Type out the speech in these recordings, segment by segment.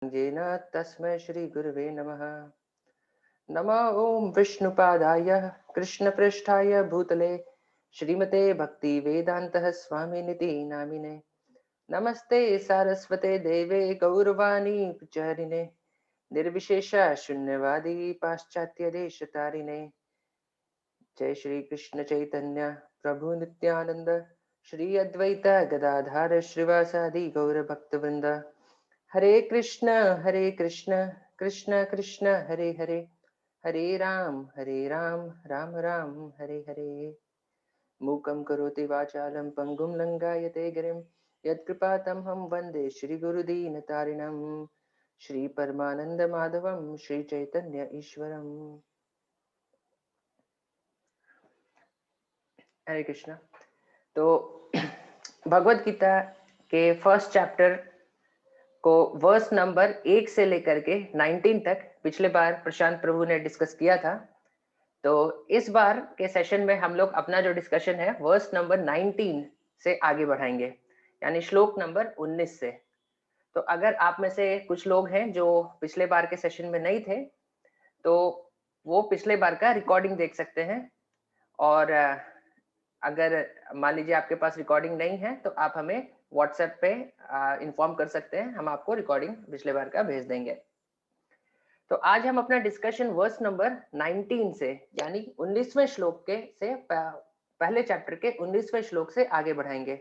येन तस्मै श्रीगुरवे नमः। नमः ॐ विष्णुपादाय कृष्णपृष्ठाय भूतले श्रीमते भक्तिवेदान्तः स्वामिनिति नामिने। नमस्ते सारस्वते देवे गौरवाणी प्रचारिणे निर्विशेष शून्यवादी पाश्चात्य देशतारिणे। जय श्री कृष्ण चैतन्य प्रभु नित्यानंद श्री अद्वैत गदाधर श्रीवासादि गौर भक्तवृंद। हरे कृष्ण कृष्ण कृष्ण हरे हरे, हरे राम राम राम हरे हरे। मूकं करोति वाचालं पंगुं लंघायते गिरिं, यत्कृपातमहं वन्दे श्रीगुरुदीनतारिणं। श्रीपरमानंद माधवं श्रीचैतन्य ईश्वरम्। हरे कृष्णा। तो भगवत गीता के फर्स्ट चैप्टर को वर्स नंबर 1 से लेकर के 19 तक पिछले बार प्रशांत प्रभु ने डिस्कस किया था। तो इस बार के सेशन में हम लोग अपना जो डिस्कशन है वर्स नंबर 19 से आगे बढ़ाएंगे, यानी श्लोक नंबर 19 से। तो अगर आप में से कुछ लोग हैं जो पिछले बार के सेशन में नहीं थे, तो वो पिछले बार का रिकॉर्डिंग देख सकते हैं। और अगर मान लीजिए आपके पास रिकॉर्डिंग नहीं है तो आप हमें व्हाट्सएप पे इन्फॉर्म कर सकते हैं, हम आपको रिकॉर्डिंग पिछले बार का भेज देंगे। तो आज हम अपना डिस्कशन वर्स नंबर 19 से, यानी 19वें श्लोक के से पहले चैप्टर के 19वें श्लोक से आगे बढ़ाएंगे।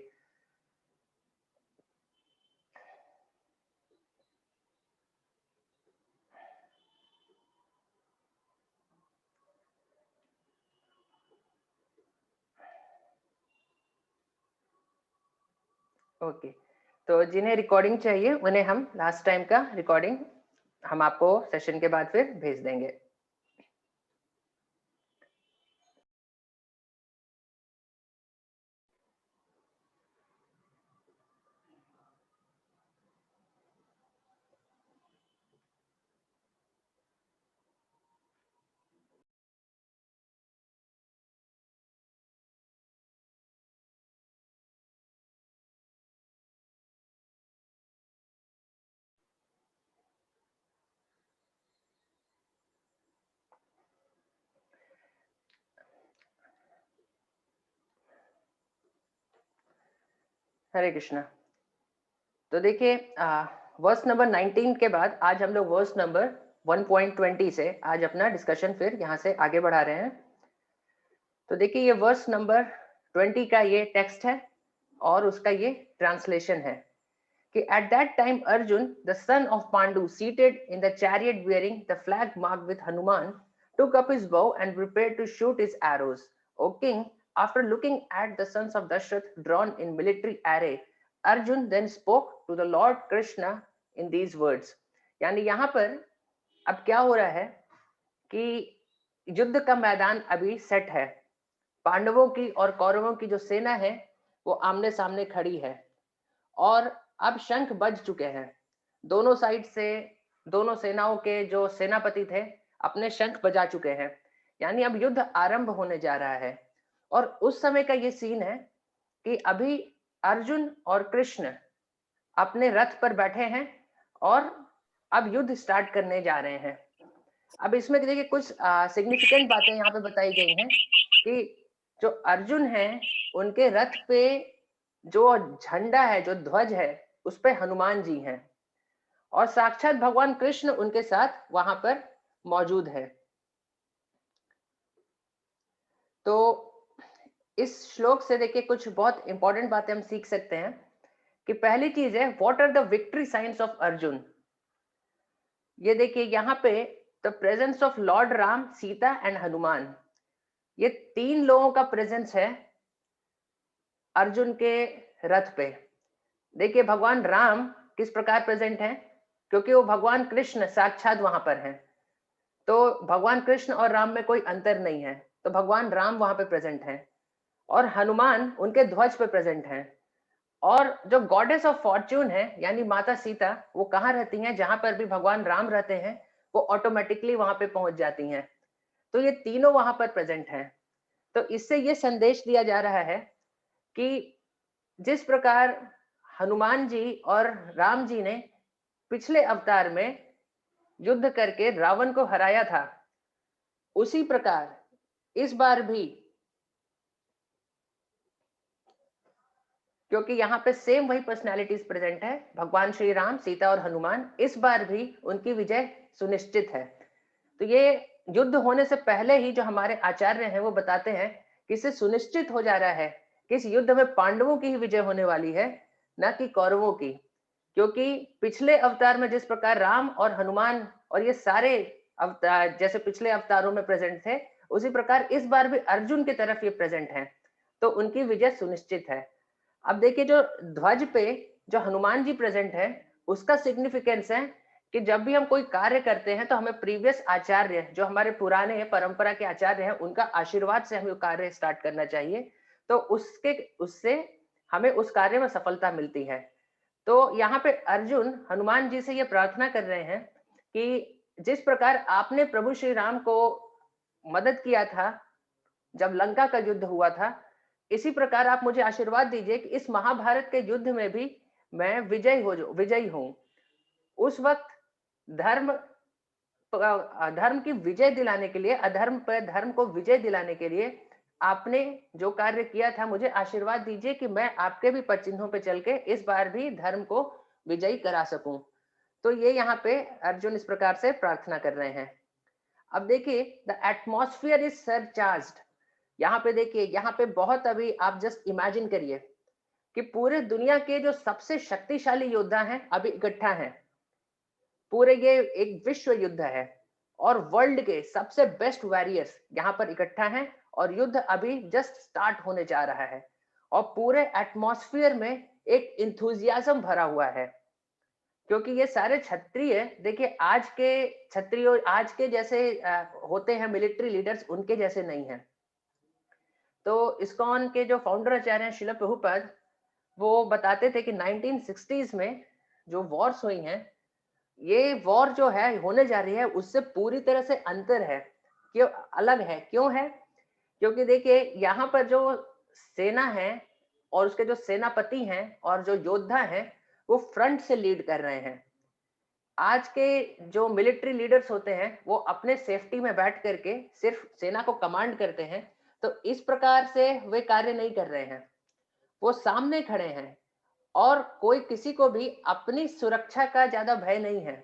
ओके, तो जिन्हें रिकॉर्डिंग चाहिए उन्हें हम लास्ट टाइम का रिकॉर्डिंग हम आपको सेशन के बाद फिर भेज देंगे। हरे कृष्णा। तो देखिए वर्स नंबर 19 के बाद आज हम लोग वर्स नंबर 1.20 से आज अपना डिस्कशन फिर यहाँ से आगे बढ़ा रहे हैं। तो देखिए ये वर्स नंबर 20 का ये टेक्स्ट है और उसका ये ट्रांसलेशन है कि at that time Arjun the son of Pandu seated in the chariot bearing the flag marked with Hanuman took up his bow and prepared to shoot his arrows. O king, after looking at the sons of Dashrath drawn in military array, Arjun then spoke to the Lord Krishna in these words. यानी यहाँ पर अब क्या हो रहा है कि युद्ध का मैदान अभी सेट है, पांडवों की और कौरवों की जो सेना है वो आमने सामने खड़ी है और अब शंख बज चुके हैं। दोनों साइड से दोनों सेनाओं के जो सेनापति थे अपने शंख बजा चुके हैं, यानी अब युद्ध आरंभ होने जा रहा है। और उस समय का ये सीन है कि अभी अर्जुन और कृष्ण अपने रथ पर बैठे हैं और अब युद्ध स्टार्ट करने जा रहे हैं। अब इसमें देखिए कुछ सिग्निफिकेंट बातें यहाँ पे बताई गई हैं कि जो अर्जुन है उनके रथ पे जो झंडा है, जो ध्वज है, उस पे हनुमान जी हैं और साक्षात भगवान कृष्ण उनके साथ वहां पर मौजूद है। तो इस श्लोक से देखिए कुछ बहुत इंपॉर्टेंट बातें हम सीख सकते हैं कि पहली चीज है what are the victory science of Arjun. ये देखिए यहाँ पे the presence of Lord Ram, Sita and Hanuman, ये तीन लोगों का प्रेजेंस है अर्जुन के रथ पे। देखिए भगवान राम किस प्रकार प्रेजेंट हैं, क्योंकि वो भगवान कृष्ण साक्षात वहां पर हैं। तो भगवान कृष्ण और राम में कोई अंतर नहीं है, तो भगवान राम वहां पे प्रेजेंट हैं और हनुमान उनके ध्वज पे प्रेजेंट हैं। और जो गॉडेस ऑफ फॉर्च्यून है यानी माता सीता, वो कहाँ रहती हैं, जहां पर भी भगवान राम रहते हैं वो ऑटोमेटिकली वहां पे पहुंच जाती हैं। तो ये तीनों वहां पर प्रेजेंट हैं। तो इससे ये संदेश दिया जा रहा है कि जिस प्रकार हनुमान जी और राम जी ने पिछले अवतार में युद्ध करके रावण को हराया था, उसी प्रकार इस बार भी, क्योंकि यहाँ पे सेम वही पर्सनालिटीज प्रेजेंट है, भगवान श्री राम, सीता और हनुमान, इस बार भी उनकी विजय सुनिश्चित है। तो ये युद्ध होने से पहले ही जो हमारे आचार्य हैं वो बताते हैं कि इससे सुनिश्चित हो जा रहा है कि इस युद्ध में पांडवों की ही विजय होने वाली है, न कि कौरवों की। क्योंकि पिछले अवतार में जिस प्रकार राम और हनुमान और ये सारे अवतार जैसे पिछले अवतारों में प्रेजेंट थे, उसी प्रकार इस बार भी अर्जुन की तरफ ये प्रेजेंट है, तो उनकी विजय सुनिश्चित है। अब देखिए जो ध्वज पे जो हनुमान जी प्रेजेंट है, उसका सिग्निफिकेंस है कि जब भी हम कोई कार्य करते हैं तो हमें प्रीवियस आचार्य जो हमारे पुराने परंपरा के आचार्य हैं उनका आशीर्वाद से हमें कार्य स्टार्ट करना चाहिए, तो उससे हमें उस कार्य में सफलता मिलती है। तो यहाँ पे अर्जुन हनुमान जी से ये प्रार्थना कर रहे हैं कि जिस प्रकार आपने प्रभु श्री राम को मदद किया था जब लंका का युद्ध हुआ था, इसी प्रकार आप मुझे आशीर्वाद दीजिए कि इस महाभारत के युद्ध में भी मैं विजयी हूँ। उस वक्त धर्म धर्म की विजय दिलाने के लिए, अधर्म पर धर्म को विजय दिलाने के लिए आपने जो कार्य किया था, मुझे आशीर्वाद दीजिए कि मैं आपके भी पद चिन्हों पे चल के इस बार भी धर्म को विजयी करा सकूं। तो ये यहाँ पे अर्जुन इस प्रकार से प्रार्थना कर रहे हैं। अब देखिए द एटमॉस्फियर इज सरचार्ज्ड। यहाँ पे देखिए, यहाँ पे बहुत, अभी आप जस्ट इमेजिन करिए कि पूरे दुनिया के जो सबसे शक्तिशाली योद्धा हैं अभी इकट्ठा हैं। पूरे ये एक विश्व युद्ध है और वर्ल्ड के सबसे बेस्ट वॉरियर्स यहाँ पर इकट्ठा हैं और युद्ध अभी जस्ट स्टार्ट होने जा रहा है और पूरे एटमॉस्फेयर में एक इंथुजियाज्म भरा हुआ है। क्योंकि ये सारे क्षत्रिय, देखिए आज के क्षत्रिय आज के जैसे होते हैं मिलिट्री लीडर्स, उनके जैसे नहीं है। तो इस्कॉन के जो फाउंडर आचार्य हैं शिला प्रभुपाद, वो बताते थे कि 1960s में जो वॉर्स हुई हैं, ये वॉर जो है होने जा रही है उससे पूरी तरह से अंतर है, क्यों अलग है, क्यों है? क्योंकि देखिए यहाँ पर जो सेना है और उसके जो सेनापति हैं और जो योद्धा हैं वो फ्रंट से लीड कर रहे हैं। आज के जो मिलिट्री लीडर्स होते हैं वो अपने सेफ्टी में बैठ करके सिर्फ सेना को कमांड करते हैं, तो इस प्रकार से वे कार्य नहीं कर रहे हैं, वो सामने खड़े हैं और कोई किसी को भी अपनी सुरक्षा का ज्यादा भय नहीं है।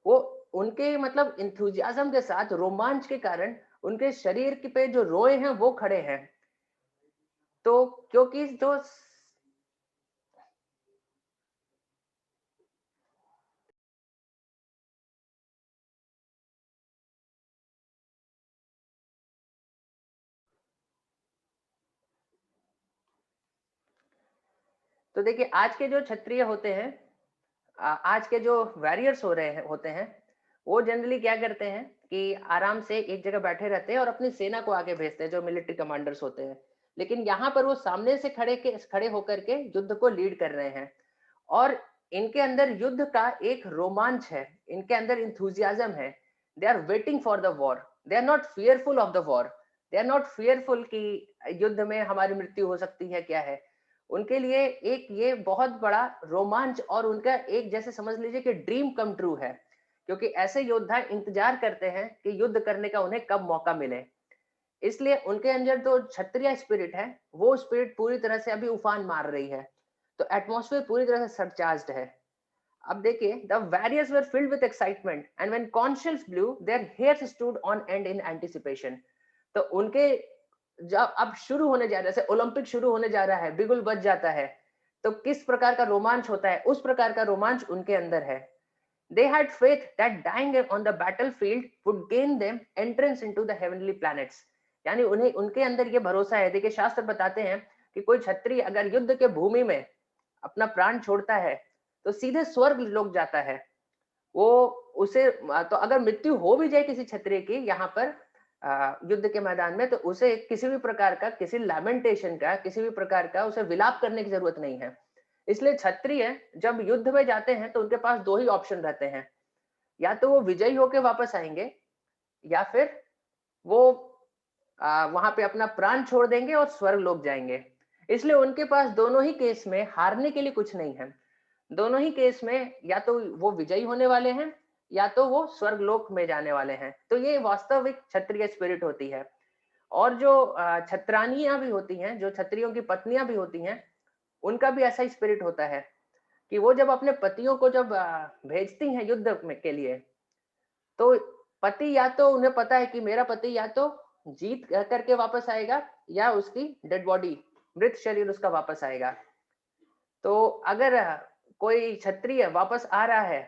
वो उनके मतलब इंथुजियाज्म के साथ, रोमांच के कारण उनके शरीर के पे जो रोए हैं वो खड़े हैं। तो क्योंकि जो तो देखिए आज के जो क्षत्रिय होते हैं, आज के जो वॉरियर्स हो रहे हैं होते हैं, वो जनरली क्या करते हैं कि आराम से एक जगह बैठे रहते हैं और अपनी सेना को आगे भेजते हैं, जो मिलिट्री कमांडर्स होते हैं। लेकिन यहाँ पर वो सामने से खड़े होकर के युद्ध को लीड कर रहे हैं और इनके अंदर युद्ध का एक रोमांच है, इनके अंदर इंथुजियाज्म है। They are waiting for the war, they are not fearful of the war, they are not fearful कि युद्ध में हमारी मृत्यु हो सकती है, क्या है। उनके लिए एक ये बहुत बड़ा रोमांच और उनका एक जैसे समझ लीजिए कि ड्रीम कम ट्रू है, क्योंकि ऐसे योद्धा इंतजार करते हैं कि युद्ध करने का उन्हें कब मौका मिले। इसलिए उनके अंदर जो क्षत्रिय स्पिरिट है, वो स्पिरिट पूरी तरह से अभी उफान मार रही है। तो एटमॉस्फेयर पूरी तरह से सरचार्ज्ड है। अब देखिए the warriors were filled with excitement and when conscious blue their hairs stood on and in anticipation. तो उनके जब अब शुरू होने जा रहा है, जैसे ओलंपिक शुरू होने जा रहा है, बिगुल बज जाता है, तो किस प्रकार का रोमांच होता है, उस प्रकार का रोमांच उनके अंदर है। They had faith that dying on the battlefield would gain them entrance into the heavenly planets। यानी उन्हें उनके अंदर ये भरोसा है। देखिए शास्त्र बताते हैं कि कोई क्षत्रिय अगर युद्ध के भूमि में अपना प्राण छोड़ता है तो सीधे स्वर्ग लोक जाता है। वो उसे तो अगर मृत्यु हो भी जाए किसी क्षत्रिय की यहाँ पर युद्ध के मैदान में, तो उसे किसी भी प्रकार का, किसी लैमेंटेशन का, किसी भी प्रकार का उसे विलाप करने की जरूरत नहीं है। इसलिए क्षत्रिय जब युद्ध में जाते हैं तो उनके पास दो ही ऑप्शन रहते हैं, या तो वो विजयी होके वापस आएंगे या फिर वो वहां पे अपना प्राण छोड़ देंगे और स्वर्ग लोक जाएंगे। इसलिए उनके पास दोनों ही केस में हारने के लिए कुछ नहीं है। दोनों ही केस में या तो वो विजयी होने वाले हैं या तो वो स्वर्गलोक में जाने वाले हैं। तो ये वास्तविक क्षत्रिय स्पिरिट होती है। और जो छत्रानियां भी होती हैं, जो क्षत्रियों की पत्नियां भी होती हैं, उनका भी ऐसा ही स्पिरिट होता है कि वो जब अपने पतियों को जब भेजती हैं युद्ध में के लिए, तो पति या तो उन्हें पता है कि मेरा पति या तो जीत करके वापस आएगा या उसकी डेड बॉडी, मृत शरीर उसका वापस आएगा। तो अगर कोई क्षत्रिय वापस आ रहा है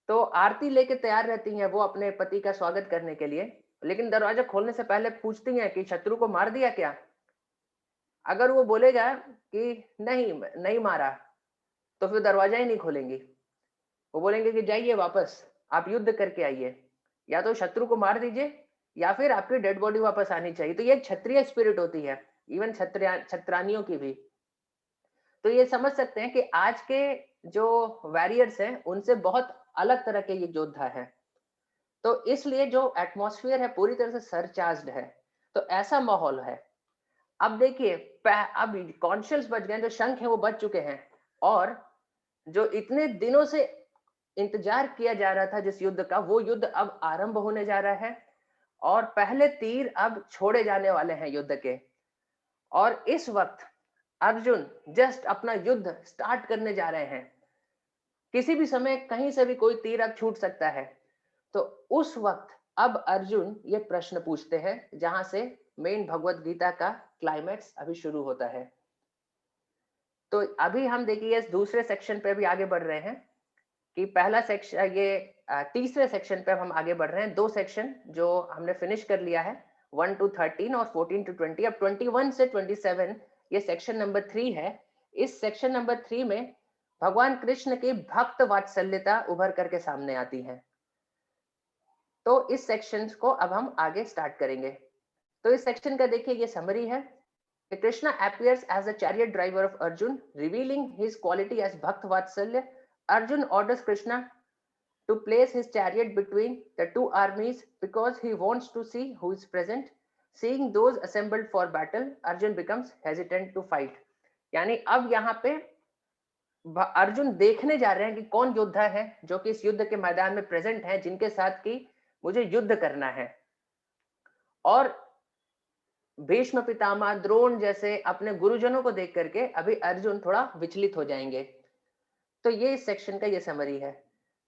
तो आरती लेके तैयार रहती हैं वो अपने पति का स्वागत करने के लिए, लेकिन दरवाजा खोलने से पहले पूछती हैं कि शत्रु को मार दिया क्या? अगर वो बोलेगा कि नहीं, नहीं मारा, तो फिर दरवाजा ही नहीं खोलेंगी। वो बोलेंगे कि जाइए वापस, आप युद्ध करके आइए, या तो शत्रु को मार दीजिए या फिर आपकी डेड बॉडी वापस आनी चाहिए। तो ये क्षत्रिय स्पिरिट होती है, इवन छत्रानियों की भी। तो ये समझ सकते हैं कि आज के जो वॉरियर्स हैं उनसे बहुत अलग तरह के ये योद्धा हैं। तो इसलिए जो एटमॉस्फेयर है पूरी तरह से सरचार्ज्ड है। तो ऐसा माहौल है। अब देखिए, अब कॉन्शियस बच गए, जो शंख है वो बच चुके हैं, और जो इतने दिनों से इंतजार किया जा रहा था जिस युद्ध का, वो युद्ध अब आरंभ होने जा रहा है और पहले तीर अब छोड़े जाने वाले हैं युद्ध के। और इस वक्त अर्जुन जस्ट अपना युद्ध स्टार्ट करने जा रहे हैं। किसी भी समय कहीं से भी कोई तीर अब छूट सकता है। तो उस वक्त अब अर्जुन ये प्रश्न पूछते हैं जहां से मेन भगवत गीता का क्लाइमैक्स अभी शुरू होता है। तो अभी हम देखिए इस दूसरे सेक्शन पे भी आगे बढ़ रहे हैं कि पहला सेक्शन, ये तीसरे सेक्शन पे हम आगे बढ़ रहे हैं। दो सेक्शन जो हमने फिनिश कर लिया है, 1 to 13 और 14 to 20। अब 21 से 27 ये सेक्शन नंबर 3 है। इस सेक्शन नंबर 3 में भगवान कृष्ण की भक्त वात्सल्यता उभर करके सामने आती है। तो इस सेक्शन को अब हम आगे स्टार्ट करेंगे। तो इस सेक्शन का देखिए ये समरी है कि Krishna appears as a chariot driver of Arjun, revealing his quality as Bhakt Vatsalya. Arjun orders Krishna to place his chariot between the two armies because he wants to see who is present. Seeing those assembled for battle, Arjun becomes hesitant to fight. यानी अब यहाँ पे अर्जुन देखने जा रहे हैं कि कौन योद्धा है जो कि इस युद्ध के मैदान में प्रेजेंट है, जिनके साथ की मुझे युद्ध करना है। और भीष्म पितामह, द्रोण जैसे अपने गुरुजनों को देख करके अभी अर्जुन थोड़ा विचलित हो जाएंगे। तो ये इस सेक्शन का ये समरी है।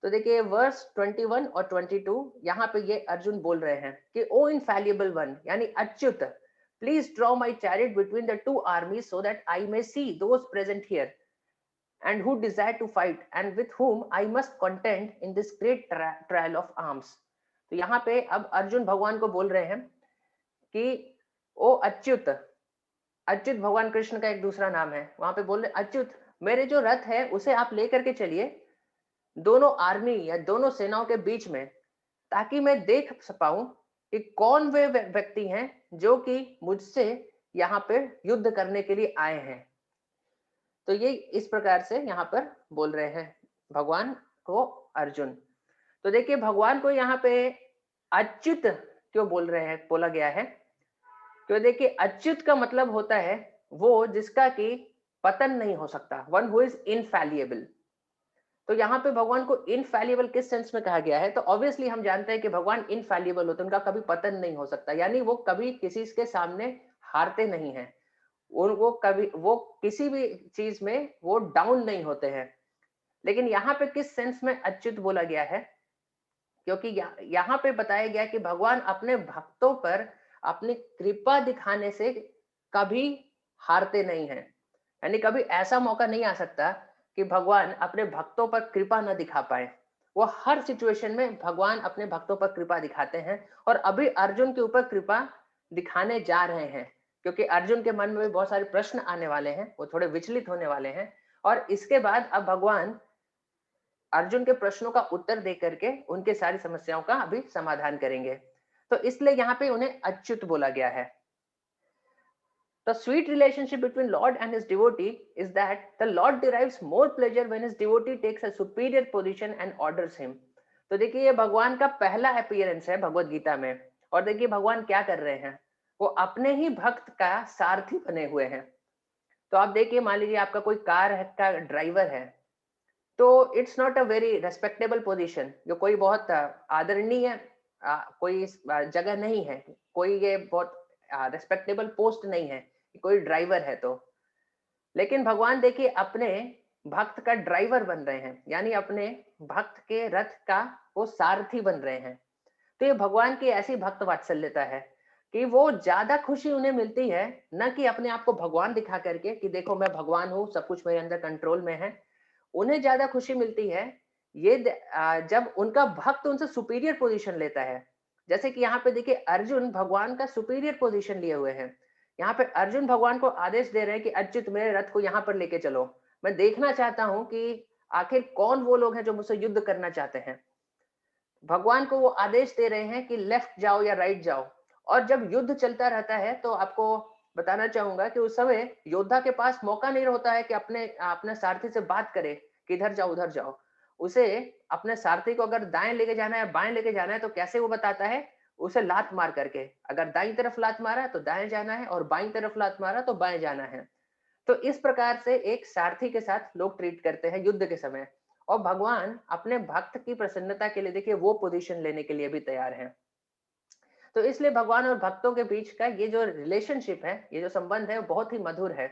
तो देखिए वर्स 21 और 22, यहाँ पे ये अर्जुन बोल रहे हैं कि ओ इनफैलिएबल वन, यानी Achyut, please draw my chariot between the two आर्मीज so that I may C those present here and who desire to fight and with whom I must contend in this great trial of arms। तो यहाँ पे अब अर्जुन भगवान को बोल रहे हैं कि ओ अच्युत, अच्युत भगवान कृष्ण का एक दूसरा नाम है, वहां पे बोल रहे अच्युत, मेरे जो रथ है उसे आप लेकर के चलिए दोनों आर्मी या दोनों सेनाओं के बीच में, ताकि मैं देख पाऊं कि कौन वे व्यक्ति हैं जो कि मुझसे यहाँ पे युद्ध करने के लिए आए हैं। तो ये इस प्रकार से यहाँ पर बोल रहे हैं भगवान को अर्जुन। तो देखिए भगवान को यहाँ पे अच्युत क्यों बोल रहे हैं, बोला गया है, क्यों? देखिए अच्युत का मतलब होता है वो जिसका कि पतन नहीं हो सकता, वन हु इज इनफैलिएबल। तो यहाँ पे भगवान को इनफैलिएबल किस सेंस में कहा गया है? तो ऑब्वियसली हम जानते हैं कि भगवान इनफैलिएबल होते हैं, उनका कभी पतन नहीं हो सकता, यानी वो कभी किसी के सामने हारते नहीं है, वो कभी, वो किसी भी चीज में वो डाउन नहीं होते हैं। लेकिन यहाँ पे किस सेंस में अच्युत बोला गया है? क्योंकि यहाँ पे बताया गया कि भगवान अपने भक्तों पर अपनी कृपा दिखाने से कभी हारते नहीं हैं। यानी कभी ऐसा मौका नहीं आ सकता कि भगवान अपने भक्तों पर कृपा न दिखा पाए। वो हर सिचुएशन में भगवान अपने भक्तों पर कृपा दिखाते हैं, और अभी अर्जुन के ऊपर कृपा दिखाने जा रहे हैं, क्योंकि अर्जुन के मन में भी बहुत सारे प्रश्न आने वाले हैं, वो थोड़े विचलित होने वाले हैं, और इसके बाद अब भगवान अर्जुन के प्रश्नों का उत्तर दे करके उनके सारी समस्याओं का अभी समाधान करेंगे। तो इसलिए यहाँ पे उन्हें अच्युत बोला गया है। The sweet relationship between Lord and his devotee is that the Lord derives more pleasure when his devotee takes a superior position and orders him। तो देखिए ये भगवान का पहला अपीयरेंस है भगवत गीता में, और देखिए भगवान क्या कर रहे हैं, वो अपने ही भक्त का सारथी बने हुए हैं। तो आप देखिए, मान लीजिए आपका कोई कार का ड्राइवर है, तो it's not a very respectable position, जो कोई बहुत आदरणीय कोई जगह नहीं है, कोई ये बहुत रेस्पेक्टेबल पोस्ट नहीं है, कोई ड्राइवर है तो। लेकिन भगवान देखिए अपने भक्त का ड्राइवर बन रहे हैं, यानी अपने भक्त के रथ का वो सारथी बन रहे हैं। तो ये भगवान की ऐसी भक्त वात्सल्यता है कि वो ज्यादा खुशी उन्हें मिलती है, न कि अपने आप को भगवान दिखा करके कि देखो मैं भगवान हूँ, सब कुछ मेरे अंदर कंट्रोल में है। उन्हें ज्यादा खुशी मिलती है जब उनका भक्त उनसे सुपीरियर पोजीशन लेता है। जैसे कि यहाँ पे देखिए अर्जुन भगवान का सुपीरियर पोजीशन लिए हुए हैं। यहाँ पे अर्जुन भगवान को आदेश दे रहे हैं कि अच्युत मेरे रथ को यहाँ पर लेके चलो, मैं देखना चाहता हूँ कि आखिर कौन वो लोग हैं जो मुझसे युद्ध करना चाहते हैं। भगवान को वो आदेश दे रहे हैं कि लेफ्ट जाओ या राइट जाओ। और जब युद्ध चलता रहता है तो आपको बताना चाहूंगा कि उस समय योद्धा के पास मौका नहीं होता है कि अपने अपने सारथी से बात करे कि इधर जाओ उधर जाओ। उसे अपने सारथी को अगर दाएं लेके जाना है बाएं लेके जाना है तो कैसे वो बताता है, उसे लात मार करके। अगर दाईं तरफ लात मारा तो दाएं जाना है और बाईं तरफ लात मारा तो बाएं जाना है। तो इस प्रकार से एक सारथी के साथ लोग ट्रीट करते हैं युद्ध के समय। और भगवान अपने भक्त की प्रसन्नता के लिए देखिए वो पोजीशन लेने के लिए भी तैयार हैं। तो इसलिए भगवान और भक्तों के बीच का ये जो रिलेशनशिप है, ये जो संबंध है, वो बहुत ही मधुर है,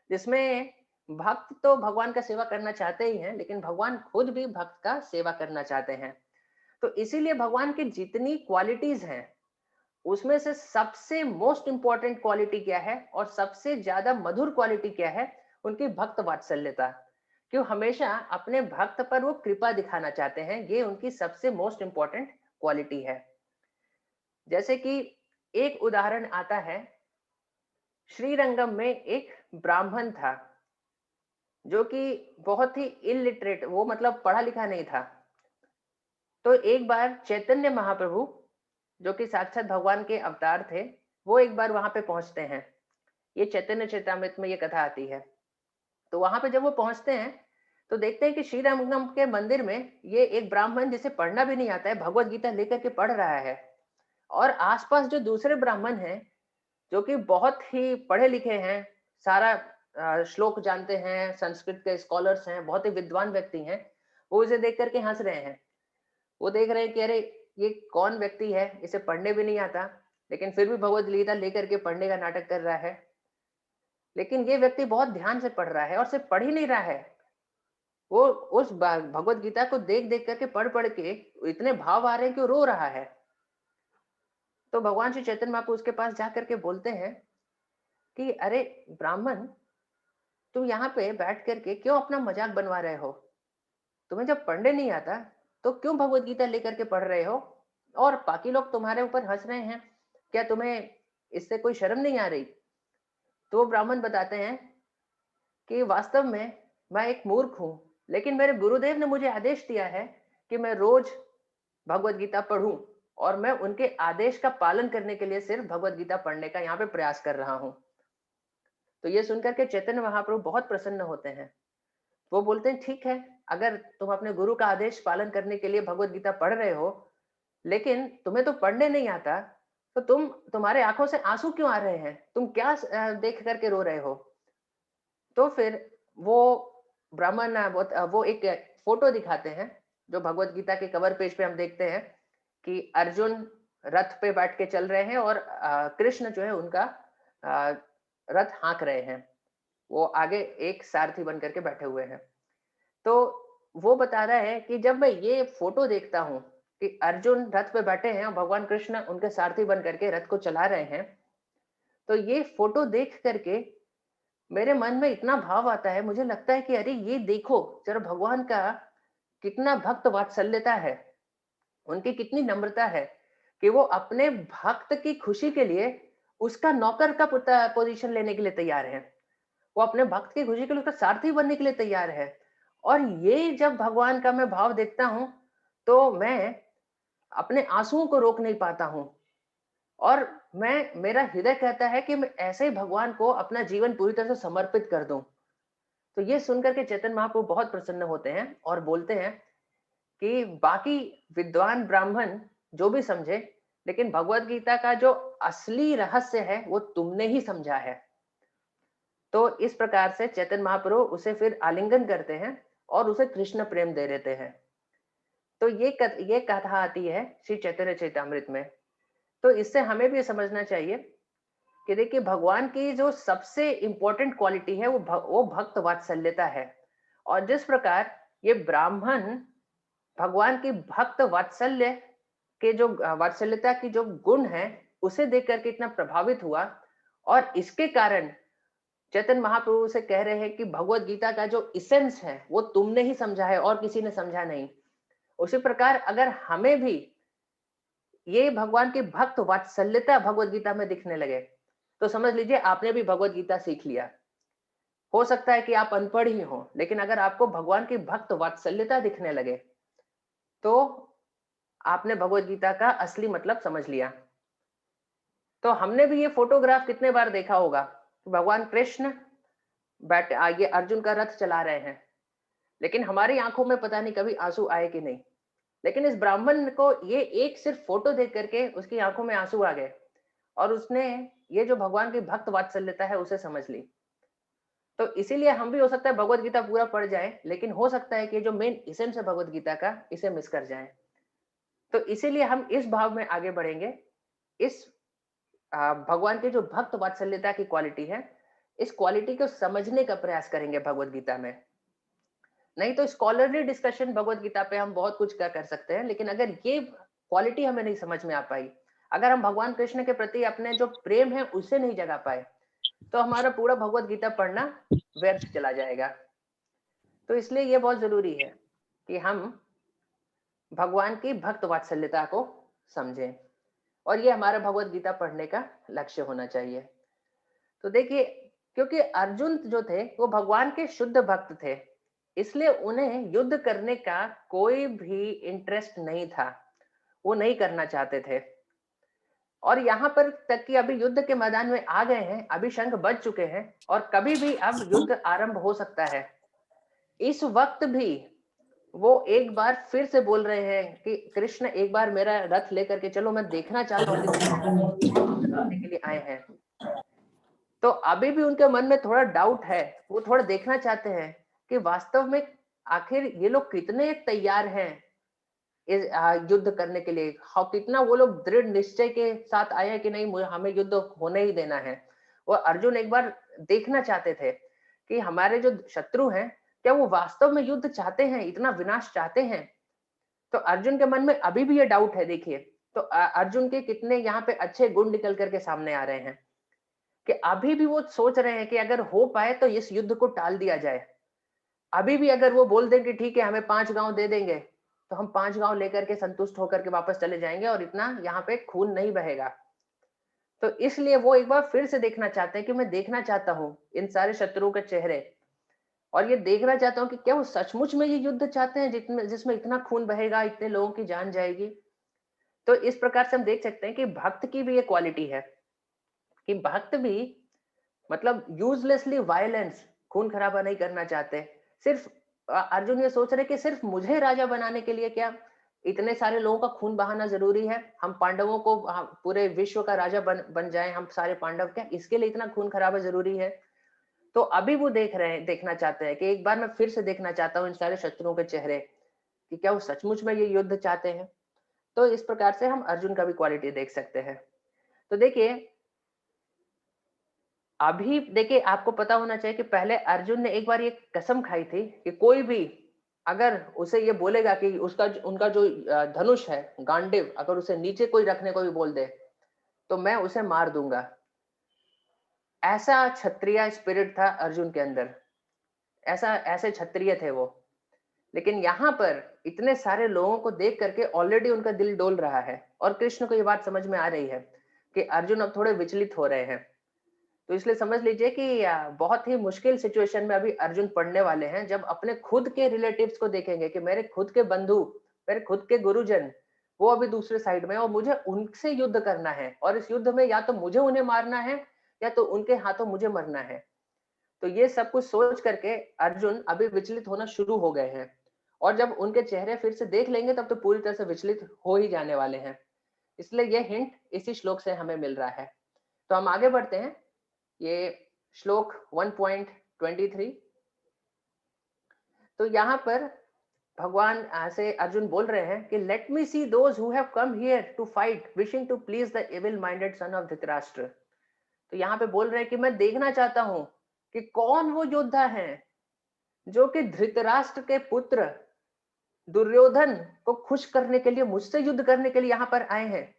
जिसमें भक्त तो भगवान का सेवा करना चाहते ही हैं, लेकिन भगवान खुद भी भक्त का सेवा करना चाहते हैं। तो इसीलिए भगवान की जितनी क्वालिटीज हैं, उसमें से सबसे मोस्ट इंपॉर्टेंट क्वालिटी क्या है और सबसे ज्यादा मधुर क्वालिटी क्या है, उनकी भक्त वात्सल्यता। क्यों हमेशा अपने भक्त पर वो कृपा दिखाना चाहते हैं, ये उनकी सबसे मोस्ट इंपॉर्टेंट क्वालिटी है। जैसे कि एक उदाहरण आता है, श्रीरंगम में एक ब्राह्मण था जो कि बहुत ही इलिटरेट, वो मतलब पढ़ा लिखा नहीं था। तो एक बार चैतन्य महाप्रभु, जो कि साक्षात भगवान के अवतार थे, वो एक बार वहां पे पहुंचते हैं। ये चैतन्य चैतामृत में ये कथा आती है। तो वहां पे जब वो पहुंचते हैं तो देखते हैं कि श्री रामगम के मंदिर में ये एक ब्राह्मण, जिसे पढ़ना भी नहीं आता है, भगवत गीता लेकर के पढ़ रहा है। और आसपास जो दूसरे ब्राह्मण हैं, जो कि बहुत ही पढ़े लिखे हैं, सारा श्लोक जानते हैं, संस्कृत के स्कॉलर्स हैं, बहुत ही विद्वान व्यक्ति हैं, वो इसे देख करके हंस रहे हैं। वो देख रहे हैं कि अरे ये कौन व्यक्ति है, इसे पढ़ने भी नहीं आता, लेकिन फिर भी भगवत गीता लेकर के पढ़ने का नाटक कर रहा है। लेकिन ये व्यक्ति बहुत ध्यान से पढ़ रहा है और सिर्फ पढ़ ही नहीं रहा है, वो उस भगवत गीता को देख देख करके पढ़ पढ़ के इतने भाव आ रहे हैं कि वो रो रहा है। तो भगवान श्री चैतन्य महाप्रभु उसके पास जा करके बोलते हैं कि अरे ब्राह्मण, तुम यहाँ पे बैठ करके क्यों अपना मजाक बनवा रहे हो? तुम्हें जब पढ़ने नहीं आता तो क्यों भगवत गीता लेकर के पढ़ रहे हो? और बाकी लोग तुम्हारे ऊपर हंस रहे हैं, क्या तुम्हें इससे कोई शर्म नहीं आ रही? तो वो ब्राह्मण बताते हैं कि वास्तव में मैं एक मूर्ख हूँ, लेकिन मेरे गुरुदेव ने मुझे आदेश दिया है कि मैं रोज भगवत गीता पढूं, और मैं उनके आदेश का पालन करने के लिए सिर्फ भगवत गीता पढ़ने का यहाँ पे प्रयास कर रहा हूँ। तो ये सुनकर के चैतन्य महाप्रभु बहुत प्रसन्न होते हैं। वो बोलते हैं ठीक है, अगर तुम अपने गुरु का आदेश पालन करने के लिए भगवत गीता पढ़ रहे हो, लेकिन तुम्हें तो पढ़ने नहीं आता, तो तुम्हारे आंखों से आंसू क्यों आ रहे हैं? तुम क्या देख करके रो रहे हो? तो फिर वो ब्राह्मण वो एक फोटो दिखाते हैं, जो भगवत गीता के कवर पेज पे हम देखते हैं कि अर्जुन रथ पे बैठ के चल रहे हैं और कृष्ण जो है उनका अ, रथ हाँक रहे हैं। वो आगे एक सारथी बन करके बैठे हुए हैं। तो वो बता रहा है कि जब मैं ये फोटो देखता हूँ कि अर्जुन रथ पे बैठे हैं और भगवान कृष्ण उनके सारथी बन करके रथ को चला रहे हैं, तो ये फोटो देख करके मेरे मन में इतना भाव आता है, मुझे लगता है कि अरे ये देखो जरा भगवान का कितना भक्त वात्सल्यता है, उनकी कितनी नम्रता है कि वो अपने भक्त की खुशी के लिए उसका नौकर का पोजीशन लेने के लिए तैयार है। वो अपने भक्त की खुशी के लिए उसका सारथी बनने के लिए तैयार है। और ये जब भगवान का मैं भाव देखता हूँ, तो मैं अपने आंसुओं को रोक नहीं पाता हूँ। और मेरा हृदय कहता है कि मैं ऐसे ही भगवान को अपना जीवन पूरी तरह से समर्पित कर दूं। तो ये सुनकर के चेतन महाप्रभु बहुत प्रसन्न होते हैं और बोलते हैं कि बाकी विद्वान ब्राह्मण जो भी समझे, लेकिन भगवत गीता का जो असली रहस्य है वो तुमने ही समझा है। तो इस प्रकार से चैतन्य महाप्रभु उसे फिर आलिंगन करते हैं और उसे कृष्ण प्रेम दे देते हैं। तो ये कथा आती है श्री चैतन्य चैतामृत में। तो इससे हमें भी समझना चाहिए कि देखिए भगवान की जो सबसे इम्पोर्टेंट क्वालिटी है वो भक्त वात्सल्यता है। और जिस प्रकार ये ब्राह्मण भगवान की भक्त वात्सल्य के जो वात्सल्यता की जो गुण है उसे देख करके इतना प्रभावित हुआ, और इसके कारण चैतन्य महाप्रभु से कह रहे हैं कि भगवत गीता का जो इसेंस है वो तुमने ही समझा है और किसी ने समझा नहीं। उसी प्रकार अगर हमें भी ये भगवान की भक्त वात्सल्यता भगवत गीता में दिखने लगे तो समझ लीजिए आपने भी भगवत गीता सीख लिया। हो सकता है कि आप अनपढ़ ही हो, लेकिन अगर आपको भगवान की भक्त वात्सल्यता दिखने लगे तो आपने भगवत गीता का असली मतलब समझ लिया। तो हमने भी ये फोटोग्राफ कितने बार देखा होगा, भगवान कृष्ण बैठे आगे अर्जुन का रथ चला रहे हैं, लेकिन हमारी आंखों में पता नहीं कभी आंसू आए कि नहीं। लेकिन इस ब्राह्मण को ये एक सिर्फ फोटो देख करके उसकी आंखों में आंसू आ गए और उसने ये जो भगवान की भक्त वात्सल्यता है उसे समझ ली। तो इसीलिए हम भी हो सकता है भगवत गीता पूरा पढ़ जाए, लेकिन हो सकता है कि जो मेन इसेंस है भगवत गीता का इसे मिस कर जाए। तो इसीलिए हम इस भाव में आगे बढ़ेंगे। इस भगवान के जो भक्त वात्सल्यता की क्वालिटी है, इस क्वालिटी को समझने का प्रयास करेंगे भगवत गीता में। नहीं तो स्कॉलरली डिस्कशन भगवत गीता पे हम बहुत कुछ क्या कर सकते हैं, लेकिन अगर ये क्वालिटी हमें नहीं समझ में आ पाई, अगर हम भगवान कृष्ण के प्रति अपने जो प्रेम है उसे नहीं जगा पाए, तो हमारा पूरा भगवत गीता पढ़ना व्यर्थ चला जाएगा। तो इसलिए ये बहुत जरूरी है कि हम भगवान की भक्त वात्सल्यता को समझें, और ये हमारा भगवत गीता पढ़ने का लक्ष्य होना चाहिए। तो देखिए, क्योंकि अर्जुन जो थे वो भगवान के शुद्ध भक्त थे, इसलिए उन्हें युद्ध करने का कोई भी इंटरेस्ट नहीं था, वो नहीं करना चाहते थे। और यहाँ पर तक कि अभी युद्ध के मैदान में आ गए हैं, अभी शंख बज चुके हैं और कभी भी अब युद्ध आरंभ हो सकता है। इस वक्त भी वो एक बार फिर से बोल रहे हैं कि कृष्ण एक बार मेरा रथ लेकर के चलो, मैं देखना चाहता हूँ करने के लिए आए हैं। तो अभी भी उनके मन में थोड़ा डाउट है, वो थोड़ा देखना चाहते हैं कि वास्तव में आखिर ये लोग कितने तैयार हैं इस युद्ध करने के लिए, कितना वो लोग दृढ़ निश्चय के साथ आए हैं कि नहीं हमें युद्ध होने ही देना है। वो अर्जुन एक बार देखना चाहते थे कि हमारे जो शत्रु हैं क्या वो वास्तव में युद्ध चाहते हैं, इतना विनाश चाहते हैं। तो अर्जुन के मन में अभी भी ये डाउट है। देखिए, तो अर्जुन के कितने यहाँ पे अच्छे गुण निकल करके सामने आ रहे हैं कि अभी भी वो सोच रहे हैं कि अगर हो पाए तो इस युद्ध को टाल दिया जाए। अभी भी अगर वो बोल दें कि ठीक है हमें 5 गांव दे देंगे, तो हम 5 गांव लेकर के संतुष्ट होकर के वापस चले जाएंगे और इतना यहाँ पे खून नहीं बहेगा। तो इसलिए वो एक बार फिर से देखना चाहते हैं कि मैं देखना चाहता हूँ इन सारे शत्रुओं के चेहरे, और ये देखना चाहता हूँ कि क्या वो सचमुच में ये युद्ध चाहते हैं जिसमें इतना खून बहेगा, इतने लोगों की जान जाएगी। तो इस प्रकार से हम देख सकते हैं कि भक्त की भी ये क्वालिटी है कि भक्त भी मतलब यूजलेसली वायलेंस, खून खराबा नहीं करना चाहते। सिर्फ अर्जुन ये सोच रहे कि सिर्फ मुझे राजा बनाने के लिए क्या इतने सारे लोगों का खून बहाना जरूरी है, हम पांडवों को पूरे विश्व का राजा बन जाए हम सारे पांडव, क्या इसके लिए इतना खून खराबा जरूरी है। तो अभी वो देखना चाहते हैं कि एक बार मैं फिर से देखना चाहता हूँ इन सारे शत्रुओं के चेहरे कि क्या वो सचमुच में ये युद्ध चाहते हैं। तो इस प्रकार से हम अर्जुन का भी क्वालिटी देख सकते हैं। तो देखिए, अभी देखिए आपको पता होना चाहिए कि पहले अर्जुन ने एक बार ये कसम खाई थी कि कोई भी अगर उसे ये बोलेगा कि उनका जो धनुष है गांडीव, अगर उसे नीचे कोई रखने को भी बोल दे तो मैं उसे मार दूंगा। ऐसा क्षत्रिय स्पिरिट था अर्जुन के अंदर, ऐसे क्षत्रिय थे वो। लेकिन यहाँ पर इतने सारे लोगों को देख करके ऑलरेडी उनका दिल डोल रहा है और कृष्ण को ये बात समझ में आ रही है कि अर्जुन अब थोड़े विचलित हो रहे हैं। तो इसलिए समझ लीजिए कि बहुत ही मुश्किल सिचुएशन में अभी अर्जुन पढ़ने वाले हैं, जब अपने खुद के रिलेटिव्स को देखेंगे कि मेरे खुद के बंधु, मेरे खुद के गुरुजन वो अभी दूसरे साइड में और मुझे उनसे युद्ध करना है, और इस युद्ध में या तो मुझे उन्हें मारना है या तो उनके हाथों मुझे मरना है। तो ये सब कुछ सोच करके अर्जुन अभी विचलित होना शुरू हो गए हैं, और जब उनके चेहरे फिर से देख लेंगे तब तो पूरी तरह से विचलित हो ही जाने वाले हैं। इसलिए ये हिंट इसी श्लोक से हमें मिल रहा है। तो हम आगे बढ़ते हैं। ये श्लोक 1.23। तो यहाँ पर भगवान से अर्जुन बोल रहे हैं कि let me see those who have come here to fight wishing to please the evil minded son of Dhritarashtra. तो यहाँ पे बोल रहे हैं कि मैं देखना चाहता हूं कि कौन वो योद्धा हैं जो कि धृतराष्ट्र के पुत्र दुर्योधन को खुश करने के लिए, मुझसे युद्ध करने के लिए यहाँ पर आए हैं।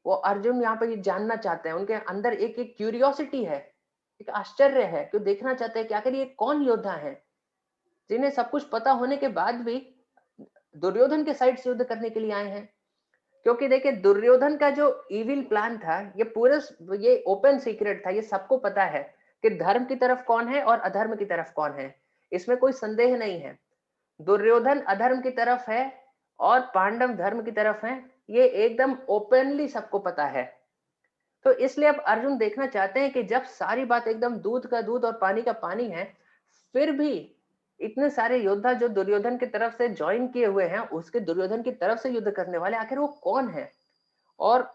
वो अर्जुन यहाँ पर ये जानना चाहते हैं, उनके अंदर एक एक क्यूरियोसिटी है, एक आश्चर्य है, कि देखना चाहते हैं कि आखिर ये कौन योद्धा है जिन्हें सब कुछ पता होने के बाद भी दुर्योधन के साइड से युद्ध करने के लिए आए हैं। क्योंकि देखिए दुर्योधन का जो इविल प्लान था, ये पूरे, ये ओपन सीक्रेट था, ये सबको पता है कि धर्म की तरफ कौन है और अधर्म की तरफ कौन है, इसमें कोई संदेह नहीं है। दुर्योधन अधर्म की तरफ है और पांडव धर्म की तरफ है, ये एकदम ओपनली सबको पता है। तो इसलिए अब अर्जुन देखना चाहते हैं कि जब सारी बात एकदम दूध का दूध और पानी का पानी है, फिर भी इतने सारे योद्धा जो दुर्योधन की तरफ से ज्वाइन किए हुए हैं, उसके दुर्योधन की तरफ से युद्ध करने वाले आखिर वो कौन है, और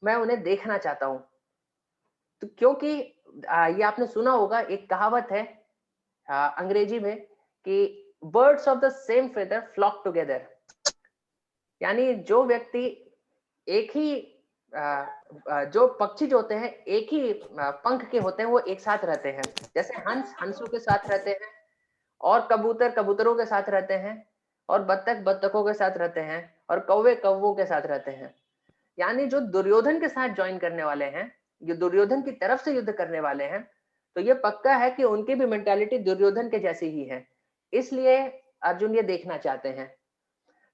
मैं उन्हें देखना चाहता हूं। तो क्योंकि ये आपने सुना होगा, एक कहावत है अंग्रेजी में कि birds of the same feather flock together, यानी जो व्यक्ति एक ही जो पक्षी जो होते हैं एक ही पंख के होते हैं, वो एक साथ रहते हैं। जैसे हंस हंसों के साथ रहते हैं, और कबूतर कबूतरों के साथ रहते हैं, और बत्तख बत्तखों के साथ रहते हैं, और कौवे कौवों के साथ रहते हैं। यानी जो दुर्योधन के साथ ज्वाइन करने वाले हैं, जो दुर्योधन की तरफ से युद्ध करने वाले हैं, तो ये पक्का है कि उनकी भी मेंटालिटी दुर्योधन के जैसी ही है। इसलिए अर्जुन ये देखना चाहते हैं।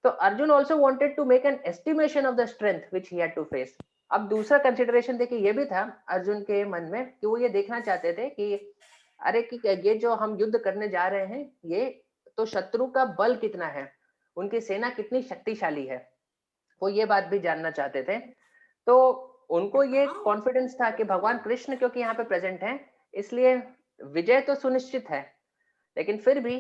तो Arjun also wanted to make an estimation of the strength which he had to face. अब दूसरा कंसिडरेशन देखिए ये भी था अर्जुन के मन में, कि वो ये देखना चाहते थे कि अरे कि ये जो हम युद्ध करने जा रहे हैं, ये तो शत्रु का बल कितना है, उनकी सेना कितनी शक्तिशाली है, वो ये बात भी जानना चाहते थे। तो उनको ये कॉन्फिडेंस था कि भगवान कृष्ण क्योंकि यहाँ पे प्रेजेंट हैं, इसलिए विजय तो सुनिश्चित है। लेकिन फिर भी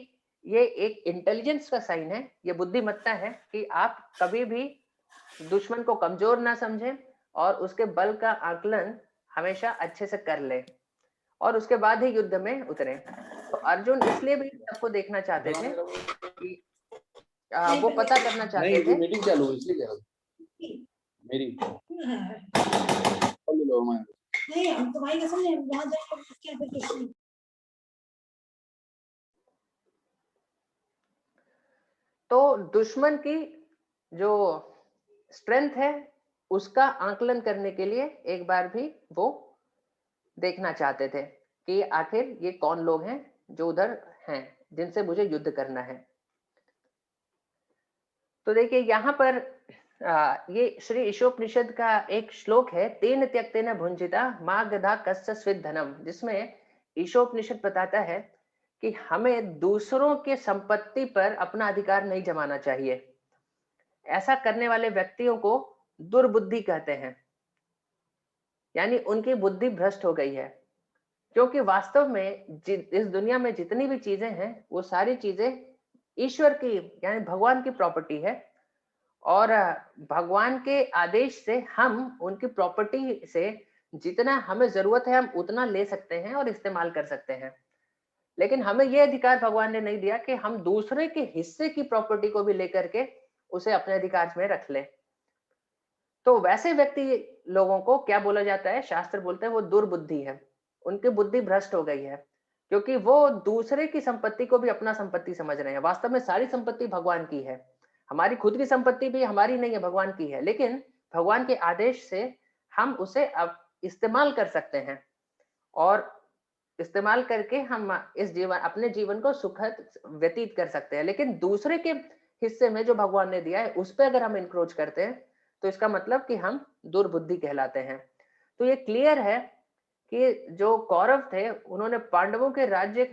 ये एक इंटेलिजेंस का साइन है, ये बुद्धिमत्ता है कि आप कभी भी दुश्मन को कमजोर ना समझें और उसके बल का आकलन हमेशा अच्छे से कर ले, और उसके बाद ही युद्ध में उतरे। तो अर्जुन इसलिए भी सबको देखना चाहते थे कि वो पता करना चाहते थे। मीटिंग चालू है इसलिए कह रहा मेरी नहीं, हम तुम्हारी कसम नहीं, वहां जाएंगे उसके एप्लीकेशन। तो दुश्मन की जो स्ट्रेंथ है उसका आकलन करने के लिए एक बार भी वो देखना चाहते थे कि आखिर ये कौन लोग हैं जो उधर हैं जिनसे मुझे युद्ध करना है। तो देखिए यहाँ पर ये श्री ईशोपनिषद का एक श्लोक है, तेन त्यक्तेन भुंजिता मा गधा कस्य स्विद धनम, जिसमें ईशोपनिषद बताता है कि हमें दूसरों के संपत्ति पर अपना अधिकार नहीं जमाना चाहिए। ऐसा करने वाले व्यक्तियों को दुर्बुद्धि कहते हैं, यानी उनकी बुद्धि भ्रष्ट हो गई है। क्योंकि वास्तव में इस दुनिया में जितनी भी चीजें हैं, वो सारी चीजें ईश्वर की यानी भगवान की प्रॉपर्टी है, और भगवान के आदेश से हम उनकी प्रॉपर्टी से जितना हमें जरूरत है हम उतना ले सकते हैं और इस्तेमाल कर सकते हैं। लेकिन हमें यह अधिकार भगवान ने नहीं दिया कि हम दूसरे के हिस्से की प्रॉपर्टी को भी लेकर के उसे अपने अधिकार में रख ले। तो वैसे व्यक्ति लोगों को क्या बोला जाता है, शास्त्र बोलते हैं वो दुर्बुद्धि है, उनकी बुद्धि भ्रष्ट हो गई है, क्योंकि वो दूसरे की संपत्ति को भी अपना संपत्ति समझ रहे हैं। वास्तव में सारी संपत्ति भगवान की है, हमारी खुद की संपत्ति भी हमारी नहीं है, भगवान की है, लेकिन भगवान के आदेश से हम उसे अब इस्तेमाल कर सकते हैं, और इस्तेमाल करके हम इस जीवन अपने जीवन को सुखद व्यतीत कर सकते हैं। लेकिन दूसरे के हिस्से में जो भगवान ने दिया है उस पर अगर हम इंक्रोच करते हैं तो इसका मतलब कि हम दुर्बुद्धि कहलाते हैं। तो ये क्लियर है कि जो कौरव थे उन्होंने पांडवों के राज्य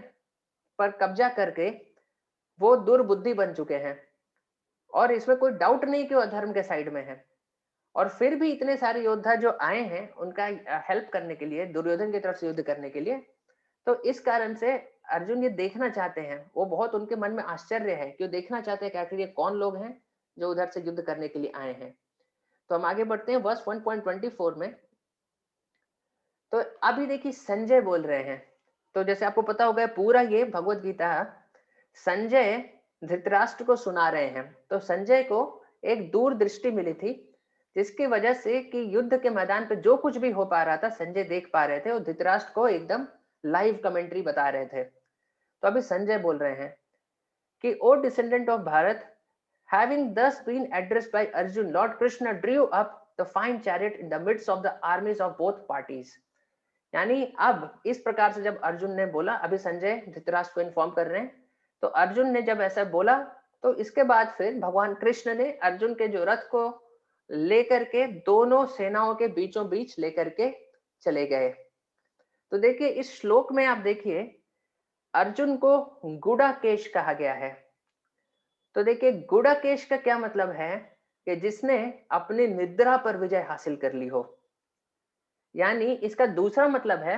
पर कब्जा करके वो दुर्बुद्धि बन चुके हैं, और इसमें कोई डाउट नहीं कि वो अधर्म के साइड में है। और फिर भी इतने सारे योद्धा जो आए हैं उनका हेल्प करने के लिए, दुर्योधन की तरफ से युद्ध करने के लिए, तो इस कारण से अर्जुन ये देखना चाहते हैं, वो बहुत उनके मन में आश्चर्य है कि वो देखना चाहते हैं कि आखिर ये कौन लोग हैं जो उधर से युद्ध करने के लिए आए हैं। तो हम आगे बढ़ते हैं वर्स 1.24 में। तो अभी देखिए संजय बोल रहे हैं। तो जैसे आपको पता होगा पूरा ये भगवत गीता संजय धृतराष्ट्र को सुना रहे हैं। तो संजय को एक दूरदृष्टि मिली थी, जिसकी वजह से कि युद्ध के मैदान पे जो कुछ भी हो पा रहा था संजय देख पा रहे थे और धृतराष्ट्र को एकदम लाइव कमेंट्री बता रहे थे। तो अभी संजय बोल रहे हैं कि O descendant of Bharat, having thus been addressed by Arjun, Lord Krishna drew up the fine chariot in the midst of the armies of both parties. यानी अब इस प्रकार से जब अर्जुन ने बोला, अभी संजय धृतराष्ट्र को इन्फॉर्म कर रहे हैं, तो अर्जुन ने जब ऐसा बोला तो इसके बाद फिर भगवान कृष्ण ने अर्जुन के जो रथ को लेकर के दोनों सेनाओं के बीचों बीच लेकर के चले गए। तो देखिए इस श्लोक में आप देखिए अर्जुन को गुडाकेश कहा गया है। तो देखिए गुडाकेश का क्या मतलब है कि जिसने अपनी निद्रा पर विजय हासिल कर ली हो, यानी इसका दूसरा मतलब है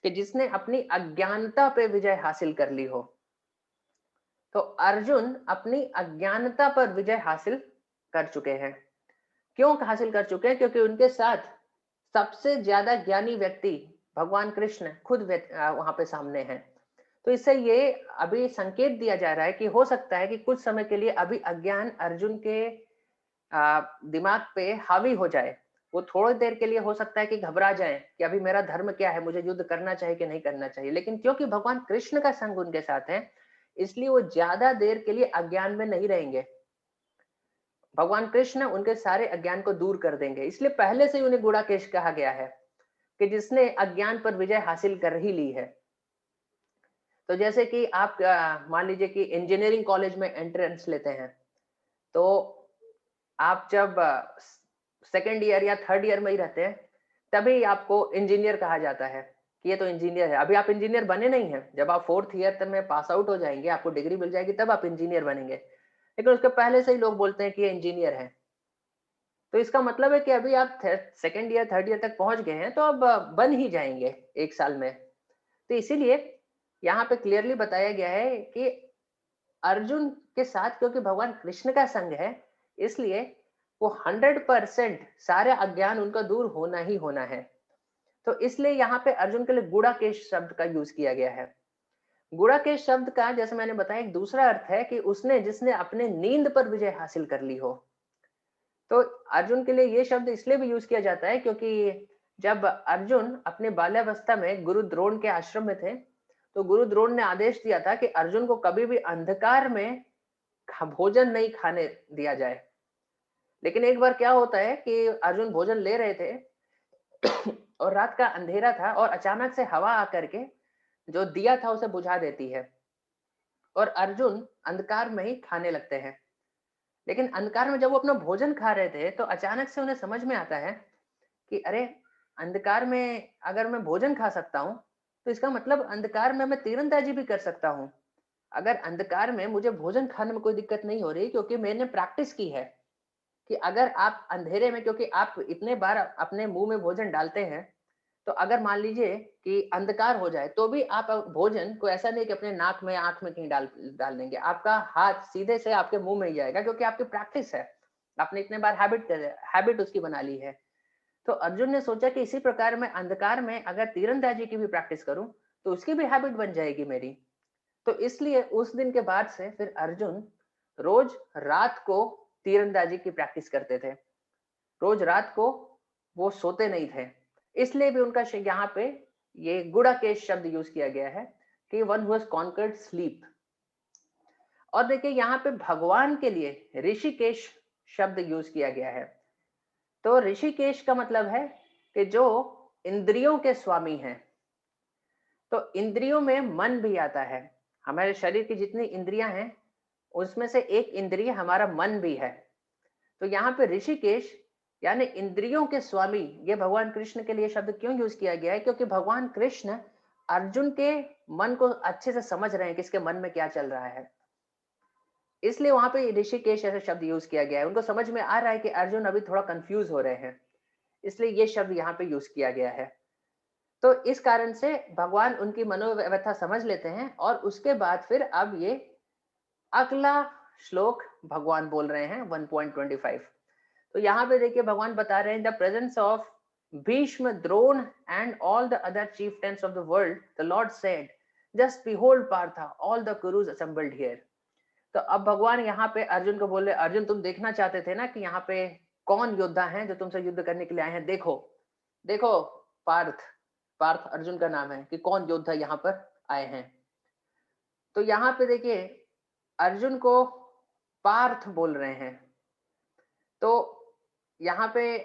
कि जिसने अपनी अज्ञानता पे विजय हासिल कर ली हो। तो अर्जुन अपनी अज्ञानता पर विजय हासिल कर चुके हैं। क्यों हासिल कर चुके हैं? क्योंकि उनके साथ सबसे ज्यादा ज्ञानी व्यक्ति भगवान कृष्ण खुद वहां पे सामने हैं। तो इससे ये अभी संकेत दिया जा रहा है कि हो सकता है कि कुछ समय के लिए अभी अज्ञान अर्जुन के दिमाग पे हावी हो जाए। वो थोड़ी देर के लिए हो सकता है कि घबरा जाए कि अभी मेरा धर्म क्या है, मुझे युद्ध करना चाहिए कि नहीं करना चाहिए। लेकिन क्योंकि भगवान कृष्ण का संग उनके साथ है, इसलिए वो ज्यादा देर के लिए अज्ञान में नहीं रहेंगे। भगवान कृष्ण उनके सारे अज्ञान को दूर कर देंगे। इसलिए पहले से ही उन्हें गुडाकेश कहा गया है कि जिसने अज्ञान पर विजय हासिल कर ही ली है। तो जैसे कि आप मान लीजिए कि इंजीनियरिंग कॉलेज में एंट्रेंस लेते हैं, तो आप जब सेकेंड ईयर या थर्ड ईयर में ही रहते हैं, तभी आपको इंजीनियर कहा जाता है कि ये तो इंजीनियर है। अभी आप इंजीनियर बने नहीं हैं, जब आप फोर्थ ईयर तक में पास आउट हो जाएंगे, आपको डिग्री मिल जाएगी, तब आप इंजीनियर बनेंगे। लेकिन उसके पहले से ही लोग बोलते हैं कि ये इंजीनियर है। तो इसका मतलब है कि अभी आप सेकेंड ईयर थर्ड ईयर तक पहुंच गए हैं, तो अब बन ही जाएंगे एक साल में। तो इसीलिए यहाँ पे क्लियरली बताया गया है कि अर्जुन के साथ क्योंकि भगवान कृष्ण का संग है, इसलिए वो 100% सारे अज्ञान उनका दूर होना ही होना है। तो इसलिए यहाँ पे अर्जुन के लिए गुडाकेश शब्द का यूज किया गया है। गुडाकेश शब्द का जैसे मैंने बताया एक दूसरा अर्थ है कि उसने जिसने अपने नींद पर विजय हासिल कर ली हो। तो अर्जुन के लिए ये शब्द इसलिए भी यूज किया जाता है क्योंकि जब अर्जुन अपने बाल्यावस्था में गुरु द्रोण के आश्रम में थे, तो गुरु द्रोण ने आदेश दिया था कि अर्जुन को कभी भी अंधकार में भोजन नहीं खाने दिया जाए। लेकिन एक बार क्या होता है कि अर्जुन भोजन ले रहे थे और रात का अंधेरा था और अचानक से हवा आकर के जो दिया था उसे बुझा देती है और अर्जुन अंधकार में ही खाने लगते हैं। लेकिन अंधकार में जब वो अपना भोजन खा रहे थे, तो अचानक से उन्हें समझ में आता है कि अरे, अंधकार में अगर मैं भोजन खा सकता हूँ, तो इसका मतलब अंधकार में मैं तीरंदाजी भी कर सकता हूँ। अगर अंधकार में मुझे भोजन खाने में कोई दिक्कत नहीं हो रही, क्योंकि मैंने प्रैक्टिस की है कि अगर आप अंधेरे में, क्योंकि आप इतने बार अपने मुंह में भोजन डालते हैं, तो अगर मान लीजिए कि अंधकार हो जाए, तो भी आप भोजन को ऐसा नहीं कि अपने नाक में आंख में कहीं डाल डाल देंगे। आपका हाथ सीधे से आपके मुंह में ही जाएगा, क्योंकि आपकी प्रैक्टिस है, आपने इतने बार हैबिट उसकी बना ली है। तो अर्जुन ने सोचा कि इसी प्रकार मैं अंधकार में अगर तीरंदाजी की भी प्रैक्टिस करूं, तो उसकी भी हैबिट बन जाएगी मेरी। तो इसलिए उस दिन के बाद से फिर अर्जुन रोज रात को तीरंदाजी की प्रैक्टिस करते थे। रोज रात को वो सोते नहीं थे। इसलिए भी उनका यहाँ पे ये गुडाकेश शब्द यूज किया गया है कि one who has conquered sleep. और देखिए यहाँ पे भगवान के लिए ऋषिकेश शब्द यूज किया गया है। तो ऋषिकेश का मतलब है कि जो इंद्रियों के स्वामी हैं। तो इंद्रियों में मन भी आता है। हमारे शरीर की जितनी इंद्रियां हैं, उसमें से एक इंद्रिय हमारा मन भी है। तो यहाँ पे ऋषिकेश यानी इंद्रियों के स्वामी, ये भगवान कृष्ण के लिए शब्द क्यों यूज किया गया है? क्योंकि भगवान कृष्ण अर्जुन के मन को अच्छे से समझ रहे हैं, किसके मन में क्या चल रहा है। इसलिए वहां पे ऋषिकेश ऐसा शब्द यूज किया गया है। उनको समझ में आ रहा है कि अर्जुन अभी थोड़ा कंफ्यूज हो रहे हैं, इसलिए ये शब्द यहाँ पे यूज किया गया है। तो इस कारण से भगवान उनकी मनोव्यथा समझ लेते हैं और उसके बाद फिर अब ये अगला श्लोक भगवान बोल रहे हैं 1.25। तो यहाँ पे देखिए भगवान बता रहे हैं, the presence of Bhishma, Drona and all the other chieftains of the world, the Lord said, just behold Partha, all the kurus assembled here. तो अब भगवान यहाँ पे अर्जुन को बोल रहे, अर्जुन तुम देखना चाहते थे ना कि यहाँ पे कौन योद्धा हैं जो तुमसे युद्ध करने के लिए आए हैं, देखो देखो पार्थ, पार्थ अर्जुन का नाम है, कि कौन योद्धा यहाँ पर आए हैं। तो यहाँ पे देखिए अर्जुन को पार्थ बोल रहे हैं। तो यहाँ पे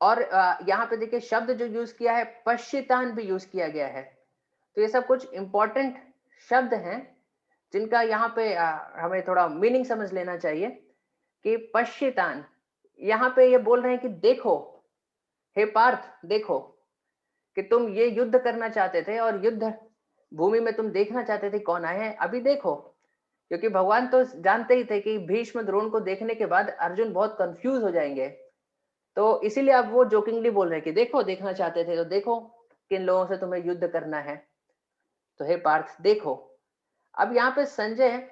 और यहाँ पे देखिए शब्द जो यूज किया है पश्चितान भी यूज किया गया है। तो ये सब कुछ इंपॉर्टेंट शब्द हैं जिनका यहाँ पे हमें थोड़ा मीनिंग समझ लेना चाहिए कि पश्चितान, यहाँ पे ये बोल रहे हैं कि देखो हे पार्थ, देखो कि तुम ये युद्ध करना चाहते थे और युद्ध भूमि में तुम देखना चाहते थे कौन आए हैं, अभी देखो। क्योंकि भगवान तो जानते ही थे कि भीष्म द्रोण को देखने के बाद अर्जुन बहुत कंफ्यूज हो जाएंगे, तो इसीलिए अब वो जोकिंगली बोल रहे हैं कि देखो, देखना चाहते थे तो देखो किन लोगों से तुम्हें युद्ध करना है, तो हे पार्थ देखो। अब यहाँ पे संजय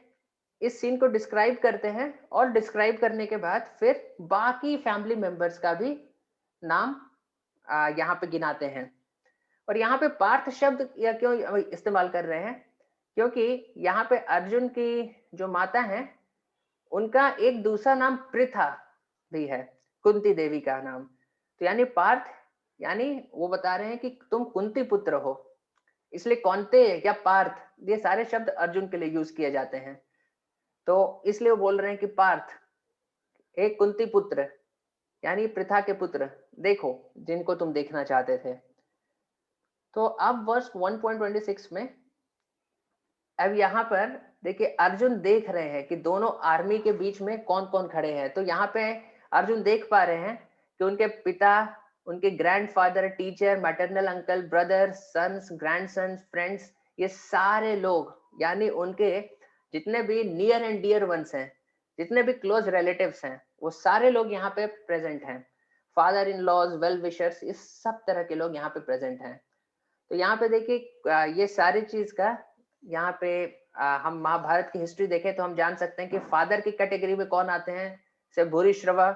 इस सीन को डिस्क्राइब करते हैं और डिस्क्राइब करने के बाद फिर बाकी फैमिली मेंबर्स का भी नाम यहाँ पे गिनाते हैं। और यहाँ पे पार्थ शब्द या क्यों इस्तेमाल कर रहे हैं, क्योंकि यहाँ पे अर्जुन की जो माता है उनका एक दूसरा नाम पृथा भी है, कुंती देवी का नाम। तो यानी पार्थ यानी वो बता रहे हैं कि तुम कुंती पुत्र हो, इसलिए कौनते या पार्थ ये सारे शब्द अर्जुन के लिए यूज किए जाते हैं। तो इसलिए वो बोल रहे हैं कि पार्थ एक कुंती पुत्र यानी पृथा के पुत्र देखो जिनको तुम देखना चाहते थे। तो अब वर्स 1.26 में अब यहाँ पर देखिए अर्जुन देख रहे हैं कि दोनों आर्मी के बीच में कौन कौन खड़े हैं। तो यहाँ पे अर्जुन देख पा रहे हैं कि उनके पिता, उनके grandfather, teacher, maternal uncle, brother, sons, grandsons, friends, ये सारे लोग यानी उनके जितने भी नियर एंड डियर वंस हैं, जितने भी क्लोज रिलेटिव्स हैं, वो सारे लोग यहाँ पे प्रेजेंट हैं। Father in laws, well wishers, इस सब तरह के लोग यहाँ पे प्रेजेंट हैं। तो यहाँ पे देखिए ये सारी चीज का यहाँ पे हम महाभारत की हिस्ट्री देखें तो हम जान सकते हैं कि फादर की कैटेगरी में कौन आते हैं, से भूरिश्रवा,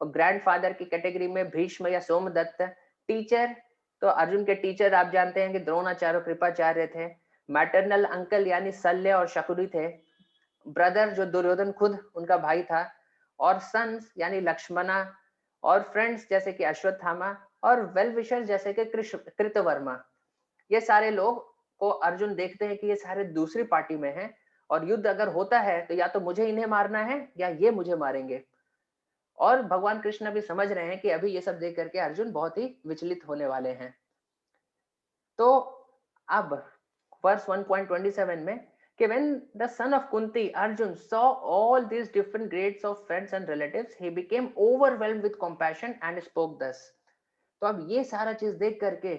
और ग्रैंडफादर की कैटेगरी में भीष्म या सोमदत्त। टीचर तो अर्जुन के टीचर आप जानते हैं कि द्रोणाचार्य, कृपाचार्य थे। मैटरनल अंकल यानी शल्य और शकुनी थे। ब्रदर जो दुर्योधन खुद उनका भाई था, और सन्स यानी लक्ष्मणा, और फ्रेंड्स जैसे कि अश्वत्थामा, और वेल विशर जैसे कि कृतवर्मा। ये सारे लोग को अर्जुन देखते हैं कि ये सारे दूसरी पार्टी में हैं और युद्ध अगर होता है तो या तो मुझे इन्हें मारना है या ये मुझे मारेंगे। और भगवान कृष्ण भी समझ रहे हैं कि अभी ये सब देख करके अर्जुन बहुत ही विचलित होने वाले हैं। तो अब वर्स 1.27 में कि when the son of Kunti Arjun saw all these different grades of friends and relatives, he became overwhelmed with compassion and spoke thus. तो अब ये सारा चीज देख करके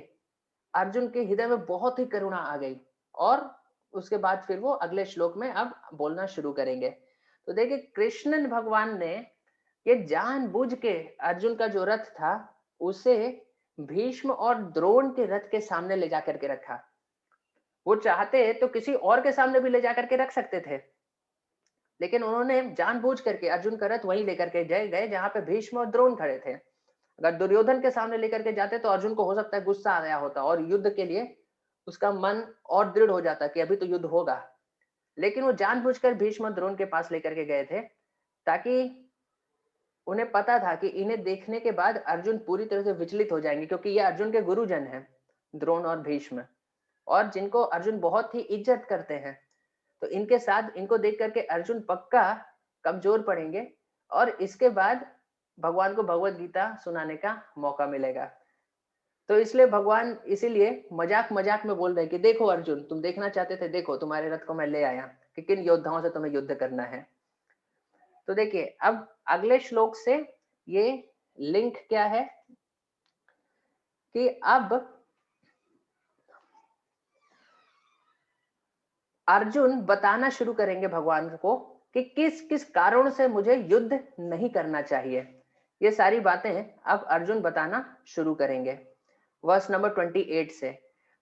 अर्जुन के हृदय में बहुत ही करुणा आ गई, और उसके बाद फिर वो अगले श्लोक में अब बोलना शुरू करेंगे। तो देखिए कृष्ण भगवान ने ये जानबूझ के अर्जुन का जो रथ था उसे भीष्म और द्रोण के रथ के सामने ले जाकर के रखा। वो चाहते तो किसी और के सामने भी ले जाकर के रख सकते थे, लेकिन उन्होंने जानबूझ करके अर्जुन का रथ वहीं लेकर के गए जहां पे भीष्म और द्रोण खड़े थे। अगर दुर्योधन के सामने लेकर के जाते तो अर्जुन को हो सकता है गुस्सा आ गया होता और युद्ध के लिए उसका मन और दृढ़ हो जाता कि अभी तो युद्ध होगा। लेकिन वो जानबूझकर भीष्म और द्रोण के पास लेकर के गए थे ताकि उन्हें पता था कि इन्हें देखने के बाद अर्जुन पूरी तरह से विचलित हो जाएंगे, क्योंकि ये अर्जुन के गुरुजन हैं, द्रोण और भीष्म, और जिनको अर्जुन बहुत ही इज्जत करते हैं। तो इनके साथ इनको देख करके अर्जुन पक्का कमजोर पड़ेंगे और इसके बाद भगवान को भगवत गीता सुनाने का मौका मिलेगा। तो इसलिए भगवान इसीलिए मजाक मजाक में बोल रहे हैं कि देखो अर्जुन, तुम देखना चाहते थे, देखो तुम्हारे रथ को मैं ले आया कि किन योद्धाओं से तुम्हें युद्ध करना है। तो देखिए अब अगले श्लोक से ये लिंक क्या है कि अब अर्जुन बताना शुरू करेंगे भगवान को कि किस किस कारणों से मुझे युद्ध नहीं करना चाहिए। ये सारी बातें अब अर्जुन बताना शुरू करेंगे वर्स नंबर 28 से।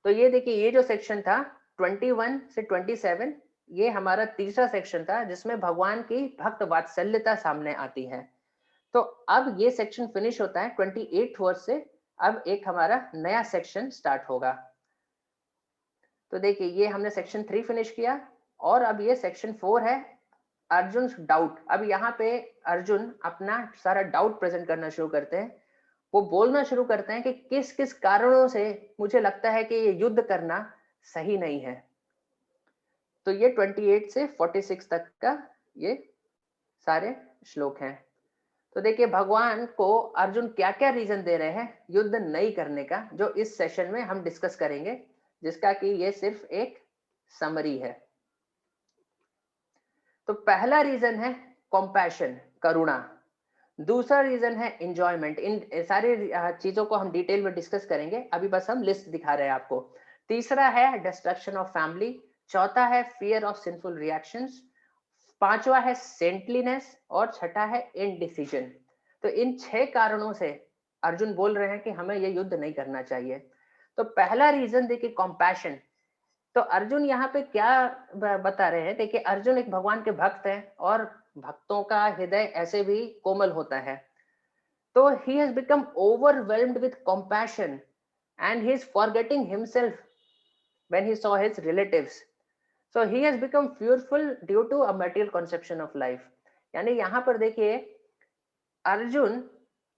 तो ये देखिए ये जो सेक्शन था 21 से 27, ये हमारा तीसरा सेक्शन था जिसमें भगवान की भक्त वात्सल्यता सामने आती है। तो अब ये सेक्शन फिनिश होता है 28 वर्स से अब एक हमारा नया सेक्शन स्टार्ट होगा। तो देखिए ये हमने सेक्शन 3 फिनिश किया और अब ये सेक्शन 4 है अर्जुन डाउट। अब यहाँ पे अर्जुन अपना सारा डाउट प्रेजेंट करना शुरू करते हैं। वो बोलना शुरू करते हैं कि किस किस कारणों से मुझे लगता है कि ये युद्ध करना सही नहीं है। तो ये 28 से 46 तक का ये सारे श्लोक हैं। तो देखिए भगवान को अर्जुन क्या क्या रीजन दे रहे हैं युद्ध नहीं करने का, जो इस सेशन में हम डिस्कस करेंगे, जिसका कि ये सिर्फ एक समरी है। तो पहला रीजन है कॉम्पैशन, करुणा। दूसरा रीजन है एंजॉयमेंट। इन सारी चीजों को हम डिटेल में डिस्कस करेंगे, अभी बस हम लिस्ट दिखा रहे हैं आपको। तीसरा है डिस्ट्रक्शन ऑफ फैमिली। चौथा है फियर ऑफ सिंफुल रिएक्शंस। पांचवा है सेंटलीनेस और छठा है इनडिसीजन। तो इन 6 कारणों से अर्जुन बोल रहे हैं कि हमें ये युद्ध नहीं करना चाहिए। तो पहला रीजन देखिए कॉम्पैशन। तो अर्जुन यहाँ पे क्या बता रहे हैं, देखिए अर्जुन एक भगवान के भक्त हैं और भक्तों का हृदय ऐसे भी कोमल होता है। तो he has become overwhelmed with compassion and he is forgetting himself when he saw his relatives. So he has become fearful due to a material conception of life. यानी यहाँ पर देखिए अर्जुन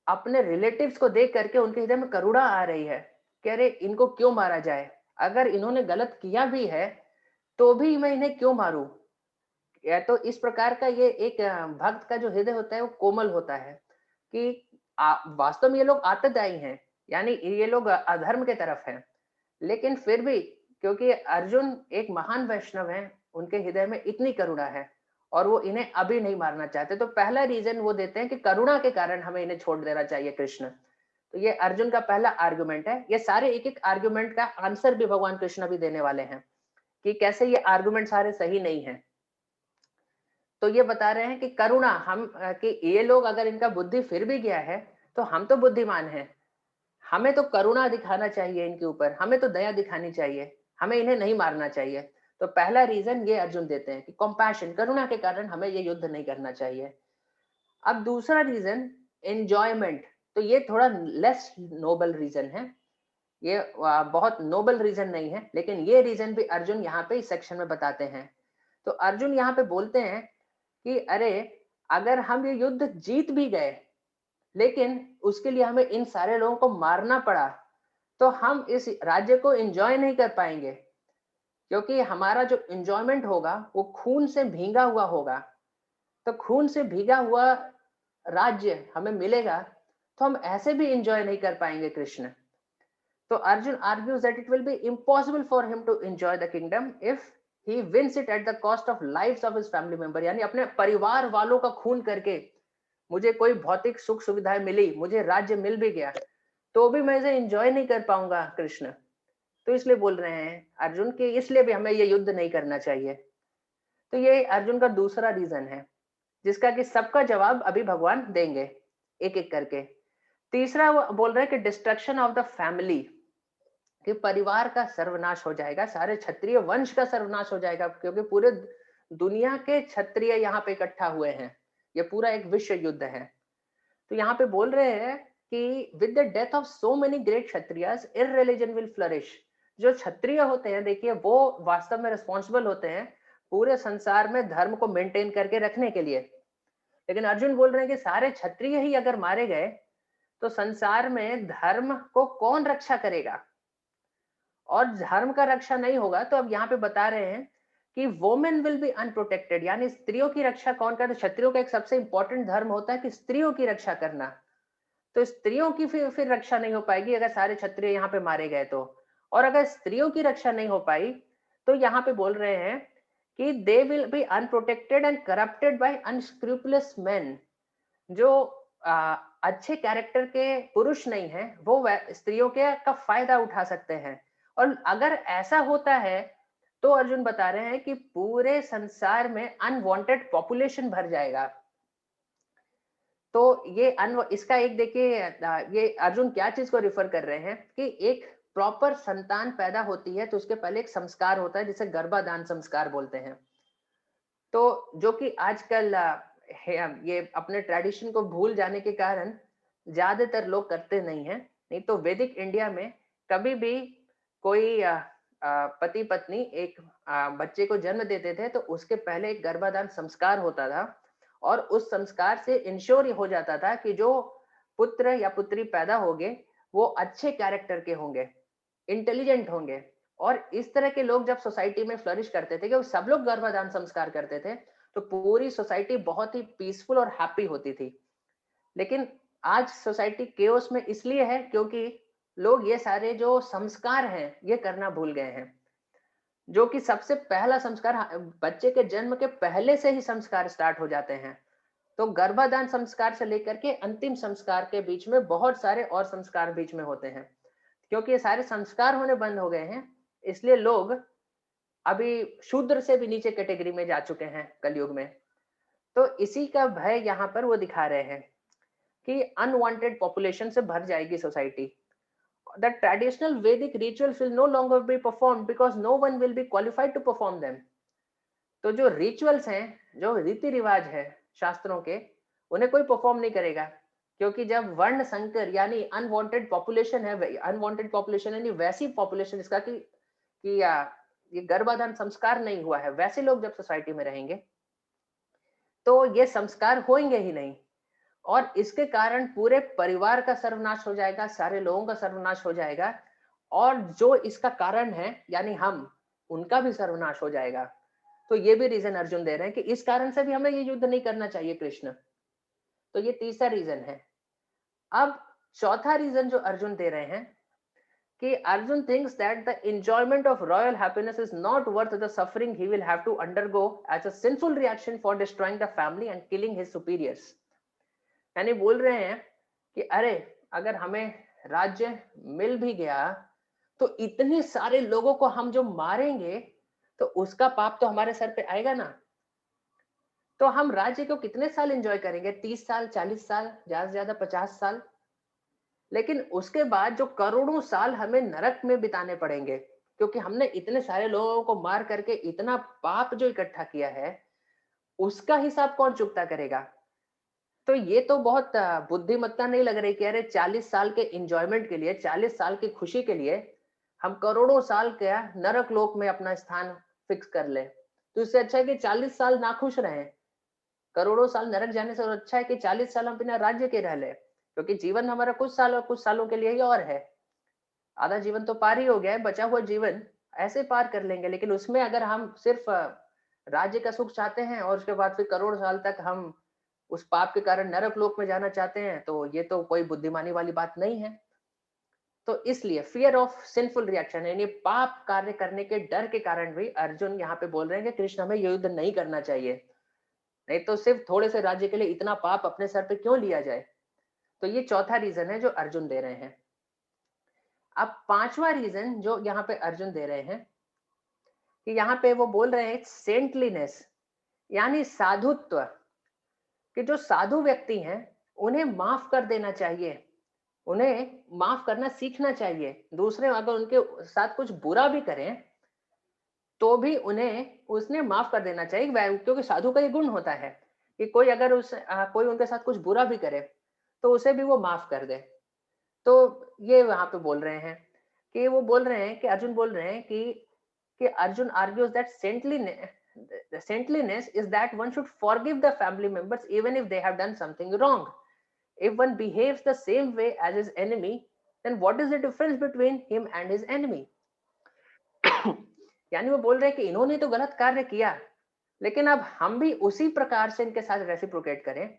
अपने रिलेटिव्स को देख करके उनके हृदय में करुणा आ रही है कि अरे इनको क्यों मारा जाए, अगर इन्होंने गलत किया भी है तो भी मैं इन्हें क्यों मारूं। या तो इस प्रकार का ये एक भक्त का जो हृदय होता है वो कोमल होता है कि वास्तव में ये लोग आतताई हैं, यानी ये लोग अधर्म के तरफ हैं, लेकिन फिर भी क्योंकि अर्जुन एक महान वैष्णव हैं, उनके हृदय में इतनी करुणा है और वो इन्हें अभी नहीं मारना चाहते। तो पहला रीजन वो देते हैं कि करुणा के कारण हमें इन्हें छोड़ देना चाहिए कृष्ण। तो ये अर्जुन का पहला आर्गुमेंट है। ये सारे एक एक आर्गुमेंट का आंसर भी भगवान कृष्ण भी देने वाले हैं कि कैसे ये आर्गुमेंट सारे सही नहीं है। तो ये बता रहे हैं कि करुणा हम कि ये लोग अगर इनका बुद्धि फिर भी गया है तो हम तो बुद्धिमान हैं, हमें तो करुणा दिखाना चाहिए इनके ऊपर, हमें तो दया दिखानी चाहिए, हमें इन्हें नहीं मारना चाहिए। तो पहला रीजन ये अर्जुन देते हैं कि कंपैशन, करुणा के कारण हमें ये युद्ध नहीं करना चाहिए। अब दूसरा रीजन एंजॉयमेंट। तो ये थोड़ा लेस नोबल रीजन है, ये बहुत नोबल रीजन नहीं है, लेकिन ये रीजन भी अर्जुन यहाँ पे इस सेक्शन में बताते हैं। तो अर्जुन यहाँ पे बोलते हैं कि अरे अगर हम ये युद्ध जीत भी गए लेकिन उसके लिए हमें इन सारे लोगों को मारना पड़ा तो हम इस राज्य को एंजॉय नहीं कर पाएंगे, क्योंकि हमारा जो एंजॉयमेंट होगा वो खून से भीगा हुआ होगा। तो खून से भीगा हुआ राज्य हमें मिलेगा तो हम ऐसे भी एंजॉय नहीं कर पाएंगे कृष्ण। तो Arjun argues that it will be impossible for him to enjoy the kingdom if he wins it at the cost of lives of his family member। यानी अपने परिवार वालों का खून करके मुझे कोई भौतिक सुख सुविधाएं मिली, मुझे राज्य मिल भी गया, तो भी मैं इसे एंजॉय नहीं कर पाऊंगा कृष्ण। तो इसलिए बोल रहे हैं अर्जुन के इसलिए भी हमें ये युद्ध नहीं करना चाहिए। तो ये अर्जुन का दूसरा रीजन है, जिसका कि सबका जवाब अभी भगवान देंगे एक एक करके। तीसरा वो बोल रहे हैं कि डिस्ट्रक्शन ऑफ द फैमिली, कि परिवार का सर्वनाश हो जाएगा, सारे क्षत्रिय वंश का सर्वनाश हो जाएगा, क्योंकि पूरे दुनिया के क्षत्रिय यहाँ पे इकट्ठा हुए हैं, ये पूरा एक विश्व युद्ध है। तो यहाँ पे बोल रहे हैं कि with the death of so many great Kshatriyas irreligion will flourish. जो क्षत्रिय होते हैं देखिए वो वास्तव में रिस्पॉन्सिबल होते हैं पूरे संसार में धर्म को मेंटेन करके रखने के लिए, लेकिन अर्जुन बोल रहे हैं कि सारे क्षत्रिय ही अगर मारे गए तो संसार में धर्म को कौन रक्षा करेगा, और धर्म का रक्षा नहीं होगा। तो अब यहाँ पे बता रहे हैं कि वोमेन विल बी अनप्रोटेक्टेड, यानी स्त्रियों की रक्षा कौन करे। क्षत्रियों का एक सबसे इंपॉर्टेंट धर्म होता है कि स्त्रियों की रक्षा करना, तो स्त्रियों की फिर रक्षा नहीं हो पाएगी अगर सारे क्षत्रिय यहाँ पे मारे गए तो। और अगर स्त्रियों की रक्षा नहीं हो पाई तो यहाँ पे बोल रहे हैं कि they will be unprotected and corrupted by unscrupulous men. जो अच्छे कैरेक्टर के पुरुष नहीं है वो स्त्रियों के का फायदा उठा सकते हैं। और अगर ऐसा होता है तो अर्जुन बता रहे हैं कि पूरे संसार में अनवांटेड पॉपुलेशन भर जाएगा। तो ये इसका एक देखिए ये अर्जुन क्या चीज को रिफर कर रहे हैं कि एक प्रॉपर संतान पैदा होती है तो उसके पहले एक संस्कार होता है जिसे गर्भाधान संस्कार बोलते हैं। तो जो कि आजकल ये अपने ट्रेडिशन को भूल जाने के कारण ज्यादातर लोग करते नहीं हैं, नहीं तो वैदिक इंडिया में कभी भी कोई पति पत्नी एक बच्चे को जन्म देते थे तो उसके पहले एक गर्भाधान संस्कार होता था और उस संस्कार से इंश्योर हो जाता था कि जो पुत्र या पुत्री पैदा होंगे वो अच्छे कैरेक्टर के होंगे, इंटेलिजेंट होंगे। और इस तरह के लोग जब सोसाइटी में फ्लरिश करते थे कि वो सब लोग गर्भाधान संस्कार करते थे तो पूरी सोसाइटी बहुत ही पीसफुल और हैप्पी होती थी। लेकिन आज सोसाइटी केओस में इसलिए है क्योंकि लोग ये सारे जो संस्कार हैं ये करना भूल गए हैं। जो कि सबसे पहला संस्कार बच्चे के जन्म के पहले से ही संस्कार स्टार्ट हो जाते हैं। तो गर्भाधान संस्कार से लेकर के अंतिम संस्कार के बीच में बहुत सारे और संस्कार बीच में होते हैं। क्योंकि ये सारे संस्कार होने बंद हो गए हैं, इसलिए लोग अभी शूद्र से भी नीचे कैटेगरी में जा चुके हैं कलयुग में। तो इसी का भय यहाँ पर वो दिखा रहे हैं कि अनवांटेड पॉपुलेशन से भर जाएगी society. The traditional Vedic rituals will no longer be performed because no one will be qualified to perform them. तो जो रिचुअल्स हैं, जो रीति रिवाज है शास्त्रों के, उन्हें कोई परफॉर्म नहीं करेगा क्योंकि जब वर्ण संकर यानी अनवांटेड पॉपुलेशन है, अनवांटेड पॉपुलेशन यानी वैसी पॉपुलेशन इसका कि ये गर्भाधान संस्कार नहीं हुआ है, वैसे लोग जब सोसाइटी में रहेंगे तो ये संस्कार होंगे ही नहीं और इसके कारण पूरे परिवार का सर्वनाश हो जाएगा, सारे लोगों का सर्वनाश हो जाएगा और जो इसका कारण है यानी हम, उनका भी सर्वनाश हो जाएगा। तो ये भी रीजन अर्जुन दे रहे हैं कि इस कारण से भी हमें ये युद्ध नहीं करना चाहिए कृष्ण। तो ये तीसरा रीजन है। अब चौथा रीजन जो अर्जुन दे रहे हैं कि Arjun thinks that the enjoyment of royal happiness is not worth the suffering he will have to undergo as a sinful reaction for destroying the family and killing his superiors. यानी बोल रहे हैं कि अरे अगर हमें राज्य मिल भी गया तो इतने सारे लोगों को हम जो मारेंगे तो उसका पाप तो हमारे सर पे आएगा ना। तो हम राज्य को कितने साल एंजॉय करेंगे, 30 साल, 40 साल, ज्यादा से ज्यादा 50 साल। लेकिन उसके बाद जो करोड़ों साल हमें नरक में बिताने पड़ेंगे क्योंकि हमने इतने सारे लोगों को मार करके इतना पाप जो इकट्ठा किया है उसका हिसाब कौन चुकता करेगा। तो ये तो बहुत बुद्धिमत्ता नहीं लग रही कि अरे 40 साल के एंजॉयमेंट के लिए, 40 साल की खुशी के लिए हम करोड़ों साल का नरक लोक में अपना स्थान फिक्स कर ले। तो इससे अच्छा है कि 40 साल नाखुश रहें। करोड़ों साल नरक जाने से अच्छा है कि 40 साल हम बिना राज्य के रह ले, क्योंकि जीवन हमारा कुछ सालों के लिए ही और है। आधा जीवन तो पार ही हो गया है, बचा हुआ जीवन ऐसे पार कर लेंगे। लेकिन उसमें अगर हम सिर्फ राज्य का सुख चाहते हैं और उसके बाद फिर करोड़ साल तक हम उस पाप के कारण नरक लोक में जाना चाहते हैं तो ये तो कोई बुद्धिमानी वाली बात नहीं है। तो इसलिए फियर ऑफ सिंफुल रिएक्शन यानी पाप कार्य करने के डर के कारण भी अर्जुन यहाँ पे बोल रहे हैं कि कृष्ण हमें युद्ध नहीं करना चाहिए। नहीं तो सिर्फ थोड़े से राज्य के लिए इतना पाप अपने सर पे क्यों लिया जाए। तो ये चौथा रीजन है जो अर्जुन दे रहे हैं। अब पांचवा रीजन जो यहाँ पे अर्जुन दे रहे हैं कि यहाँ पे वो बोल रहे हैं सेंटलीनेस यानी साधुत्व, कि जो साधु व्यक्ति हैं उन्हें माफ कर देना चाहिए, उन्हें माफ करना सीखना चाहिए। दूसरे अगर उनके साथ कुछ बुरा भी करें तो भी उन्हें उसने माफ कर देना चाहिए, क्योंकि साधु का ये गुण होता है कि कोई अगर कोई उनके साथ कुछ बुरा भी करे तो उसे भी वो माफ कर दे। तो ये वहां पे बोल रहे हैं कि वो बोल रहे हैं कि अर्जुन बोल रहे हैं कि Arjun argues that saintliness is that one should forgive the family members even if they have done something wrong. If one behaves the same way as his enemy, then what is the difference between him and his enemy? यानी वो बोल रहे हैं कि इन्होंने तो गलत कार्य किया, लेकिन अब हम भी उसी प्रकार से इनके साथ रेसिप्रोकेट करें,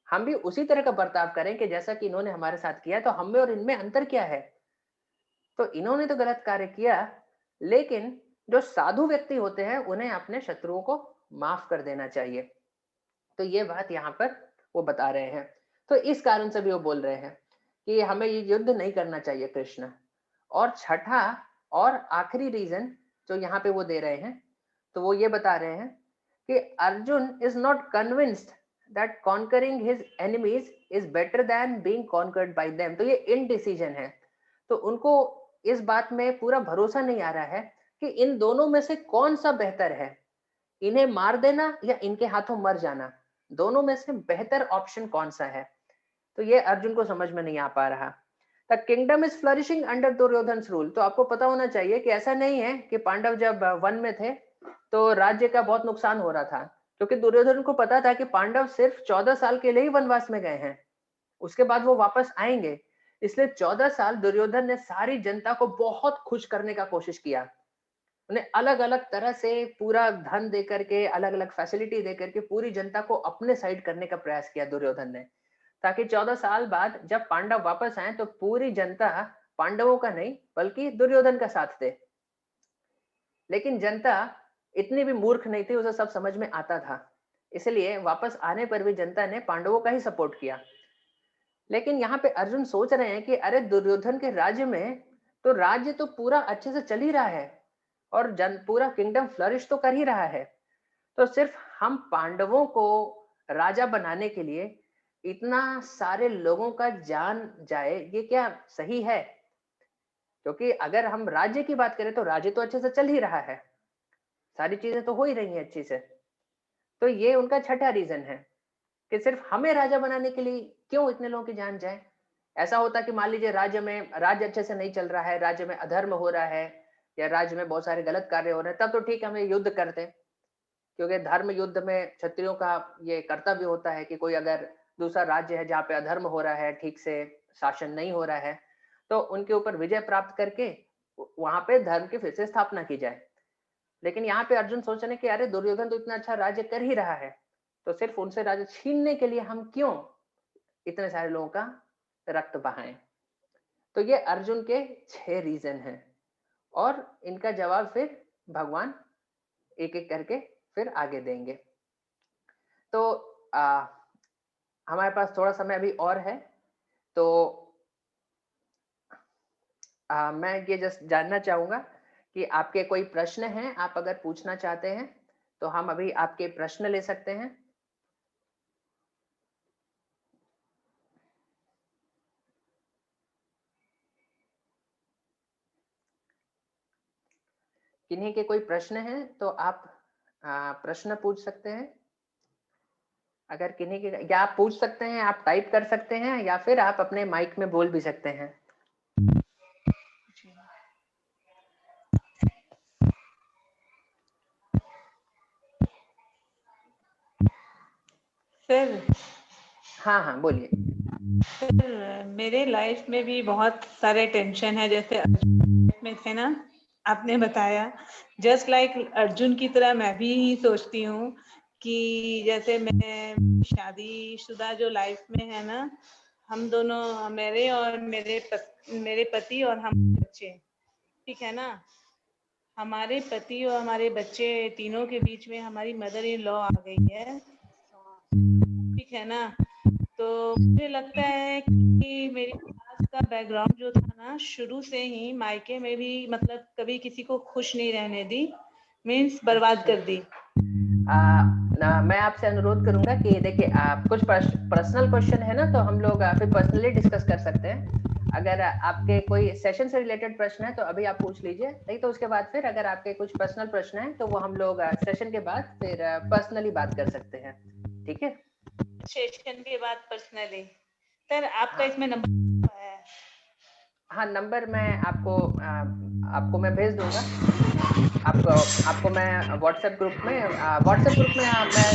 हम भी उसी तरह का बर्ताव करें कि जैसा कि इन्होंने हमारे साथ किया। तो हम में और इनमें अंतर क्या है। तो इन्होंने तो गलत कार्य किया, लेकिन जो साधु व्यक्ति होते हैं उन्हें अपने शत्रुओं को माफ कर देना चाहिए। तो ये बात यहाँ पर वो बता रहे हैं। तो इस कारण से भी वो बोल रहे हैं कि हमें ये युद्ध नहीं करना चाहिए कृष्ण। और छठा और आखिरी रीजन जो यहाँ पे वो दे रहे हैं तो वो ये बता रहे हैं कि Arjun is not convinced that conquering his enemies is better than being conquered by them. तो ये इनडिसीजन है। तो उनको इस बात में पूरा भरोसा नहीं आ रहा है कि इन दोनों में से कौन सा बेहतर है, इन्हें मार देना या इनके हाथों मर जाना। दोनों में से बेहतर ऑप्शन कौन सा है, तो ये अर्जुन को समझ में नहीं आ पा रहा। The kingdom is flourishing under Duryodhan's rule. तो आपको पता होना चाहिए कि ऐसा नहीं है कि पांडव जब वन में थे तो राज्य का बहुत नुकसान हो रहा था, क्योंकि दुर्योधन को पता था कि पांडव सिर्फ 14 साल के लिए ही वनवास में गए हैं, उसके बाद वो वापस आएंगे। इसलिए 14 साल दुर्योधन ने सारी जनता को बहुत खुश करने का कोशिश किया। उन्हें अलग अलग तरह से पूरा धन दे करके, अलग अलग फैसिलिटी दे करके पूरी जनता को अपने साइड करने का प्रयास किया दुर्योधन ने, ताकि 14 साल बाद जब पांडव वापस आए तो पूरी जनता पांडवों का नहीं बल्कि दुर्योधन का साथ दे। लेकिन जनता इतनी भी मूर्ख नहीं थी, उसे सब समझ में आता था, इसलिए वापस आने पर भी जनता ने पांडवों का ही सपोर्ट किया। लेकिन यहाँ पे अर्जुन सोच रहे हैं कि अरे दुर्योधन के राज्य में तो राज्य तो पूरा अच्छे से चल ही रहा है और जन पूरा किंगडम फ्लरिश तो कर ही रहा है, तो सिर्फ हम पांडवों को राजा बनाने के लिए इतना सारे लोगों का जान जाए, ये क्या सही है? क्योंकि अगर हम राज्य की बात करें तो राज्य तो अच्छे से चल ही रहा है, सारी चीजें तो हो ही रही हैं अच्छी से। तो ये उनका छठा रीजन है कि सिर्फ हमें राजा बनाने के लिए क्यों इतने लोगों की जान जाए। ऐसा होता कि मान लीजिए राज्य अच्छे से नहीं चल रहा है, राज्य में अधर्म हो रहा है या राज्य में बहुत सारे गलत कार्य हो रहे हैं, तब तो ठीक है, हमें युद्ध करते, क्योंकि धर्म युद्ध में क्षत्रियों का ये कर्तव्य होता है कि कोई अगर दूसरा राज्य है जहाँ पे अधर्म हो रहा है, ठीक से शासन नहीं हो रहा है, तो उनके ऊपर विजय प्राप्त करके वहां पे धर्म की फिर से स्थापना की जाए। लेकिन यहाँ पे अर्जुन सोच रहे हैं कि अरे दुर्योधन तो इतना अच्छा राज्य कर ही रहा है, तो सिर्फ उनसे राज्य छीनने के लिए हम क्यों इतने सारे लोगों का रक्त बहाएं। तो ये अर्जुन के 6 रीजन हैं और इनका जवाब फिर भगवान एक एक करके फिर आगे देंगे। तो हमारे पास थोड़ा समय अभी और है, तो मैं ये जस्ट जानना चाहूंगा कि आपके कोई प्रश्न हैं, आप अगर पूछना चाहते हैं तो हम अभी आपके प्रश्न ले सकते हैं। किन्हीं के कोई प्रश्न हैं तो आप प्रश्न पूछ सकते हैं। अगर किन्हीं के, या आप पूछ सकते हैं, आप टाइप कर सकते हैं, या फिर आप अपने माइक में बोल भी सकते हैं। सर हाँ हाँ बोलिए। सर मेरे लाइफ में भी बहुत सारे टेंशन है, जैसे अर्जुन में थे ना, आपने बताया जस्ट लाइक अर्जुन की तरह मैं भी सोचती हूँ कि जैसे मैं शादीशुदा जो लाइफ में है ना, हम दोनों, मेरे और मेरे पति और हम बच्चे, ठीक है ना, हमारे पति और हमारे बच्चे तीनों के बीच में हमारी मदर इन लॉ आ गई है, ठीक है ना। तो मुझे लगता है कि मेरी सास का बैकग्राउंड जो था ना, शुरू से ही मायके में भी मतलब कभी किसी को खुश नहीं रहने दी, मीन्स बर्बाद कर दी। मैं आपसे अनुरोध करूंगा कि देखिए, आप कुछ पर्सनल क्वेश्चन है ना, तो हम लोग फिर पर्सनली डिस्कस कर सकते हैं। अगर आपके कोई सेशन से रिलेटेड प्रश्न है तो अभी आप पूछ लीजिए, नहीं तो उसके बाद फिर अगर आपके कुछ पर्सनल प्रश्न है तो वो हम लोग सेशन के बाद फिर पर्सनली बात कर सकते हैं, ठीक है? सेशन के बाद पर्सनली। सर आपका हाँ। इसमें नंबर है? हाँ, नंबर मैं आपको मैं भेज दूंगा। आपको मैं व्हाट्सएप ग्रुप में मैं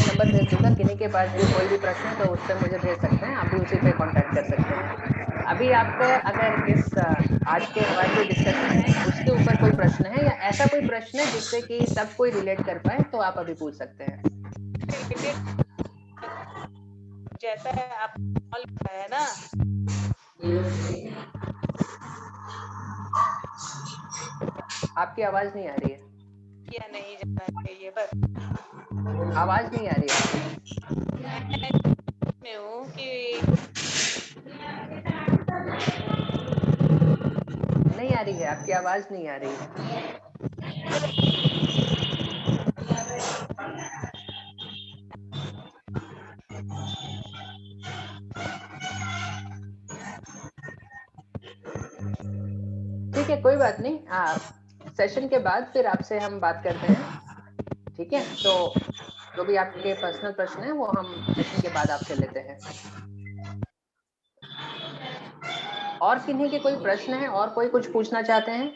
नंबर भेज दूंगा। किन्हीं के पास भी कोई भी प्रश्न है तो उस पर मुझे भेज सकते हैं, आप भी उसी पे कांटेक्ट कर सकते हैं। अभी आपका अगर इस आज के हमारी जो डिस्कशन है उसके ऊपर कोई प्रश्न है या ऐसा कोई प्रश्न है जिससे कि सब कोई रिलेट कर पाए तो आप अभी पूछ सकते हैं। जैसा आप कॉल है ना, आपकी आवाज नहीं आ रही है। या नहीं जाना चाहिए, बस आवाज नहीं आ रही है आपकी। मैं हूँ कि नहीं आ रही है, आपकी आवाज नहीं आ रही है। ठीक है, कोई बात नहीं, सेशन के बाद फिर आपसे हम बात करते हैं, ठीक है? तो जो भी आपके पर्सनल प्रश्न है वो हम सेशन के बाद आपसे लेते हैं। और किन्हीं के कोई प्रश्न है और कोई कुछ पूछना चाहते हैं?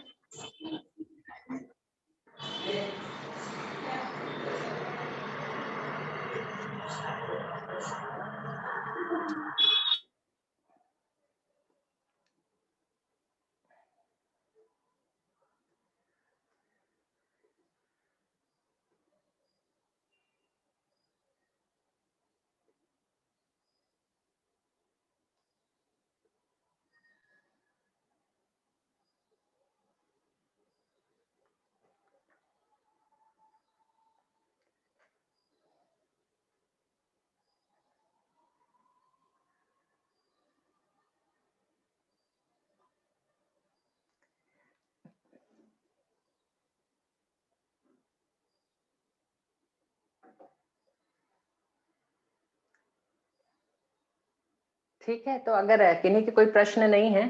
ठीक है, तो अगर किन्हीं के कोई प्रश्न नहीं है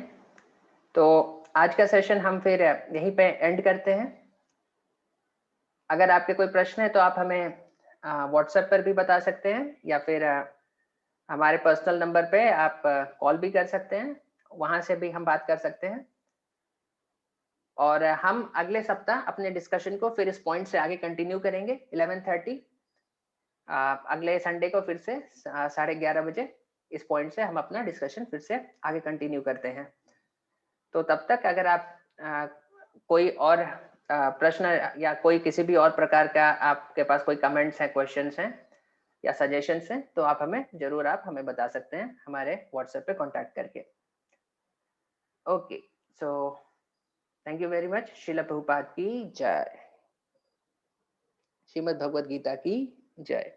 तो आज का सेशन हम फिर यहीं पे एंड करते हैं। अगर आपके कोई प्रश्न है तो आप हमें व्हाट्सएप पर भी बता सकते हैं या फिर हमारे पर्सनल नंबर पे आप कॉल भी कर सकते हैं, वहां से भी हम बात कर सकते हैं। और हम अगले सप्ताह अपने डिस्कशन को फिर इस पॉइंट से आगे कंटिन्यू करेंगे 11:30 अगले संडे को फिर से 11:30 बजे इस पॉइंट से हम अपना डिस्कशन फिर से आगे कंटिन्यू करते हैं। तो तब तक अगर आप कोई और प्रश्न या कोई किसी भी और प्रकार का आपके पास कोई कमेंट्स हैं, क्वेश्चंस हैं या सजेशंस हैं तो आप हमें बता सकते हैं हमारे व्हाट्सएप पे कांटेक्ट करके। Okay, so thank you very much. Srila Prabhupada की जय। श्रीमद् भगवद गीता की जय।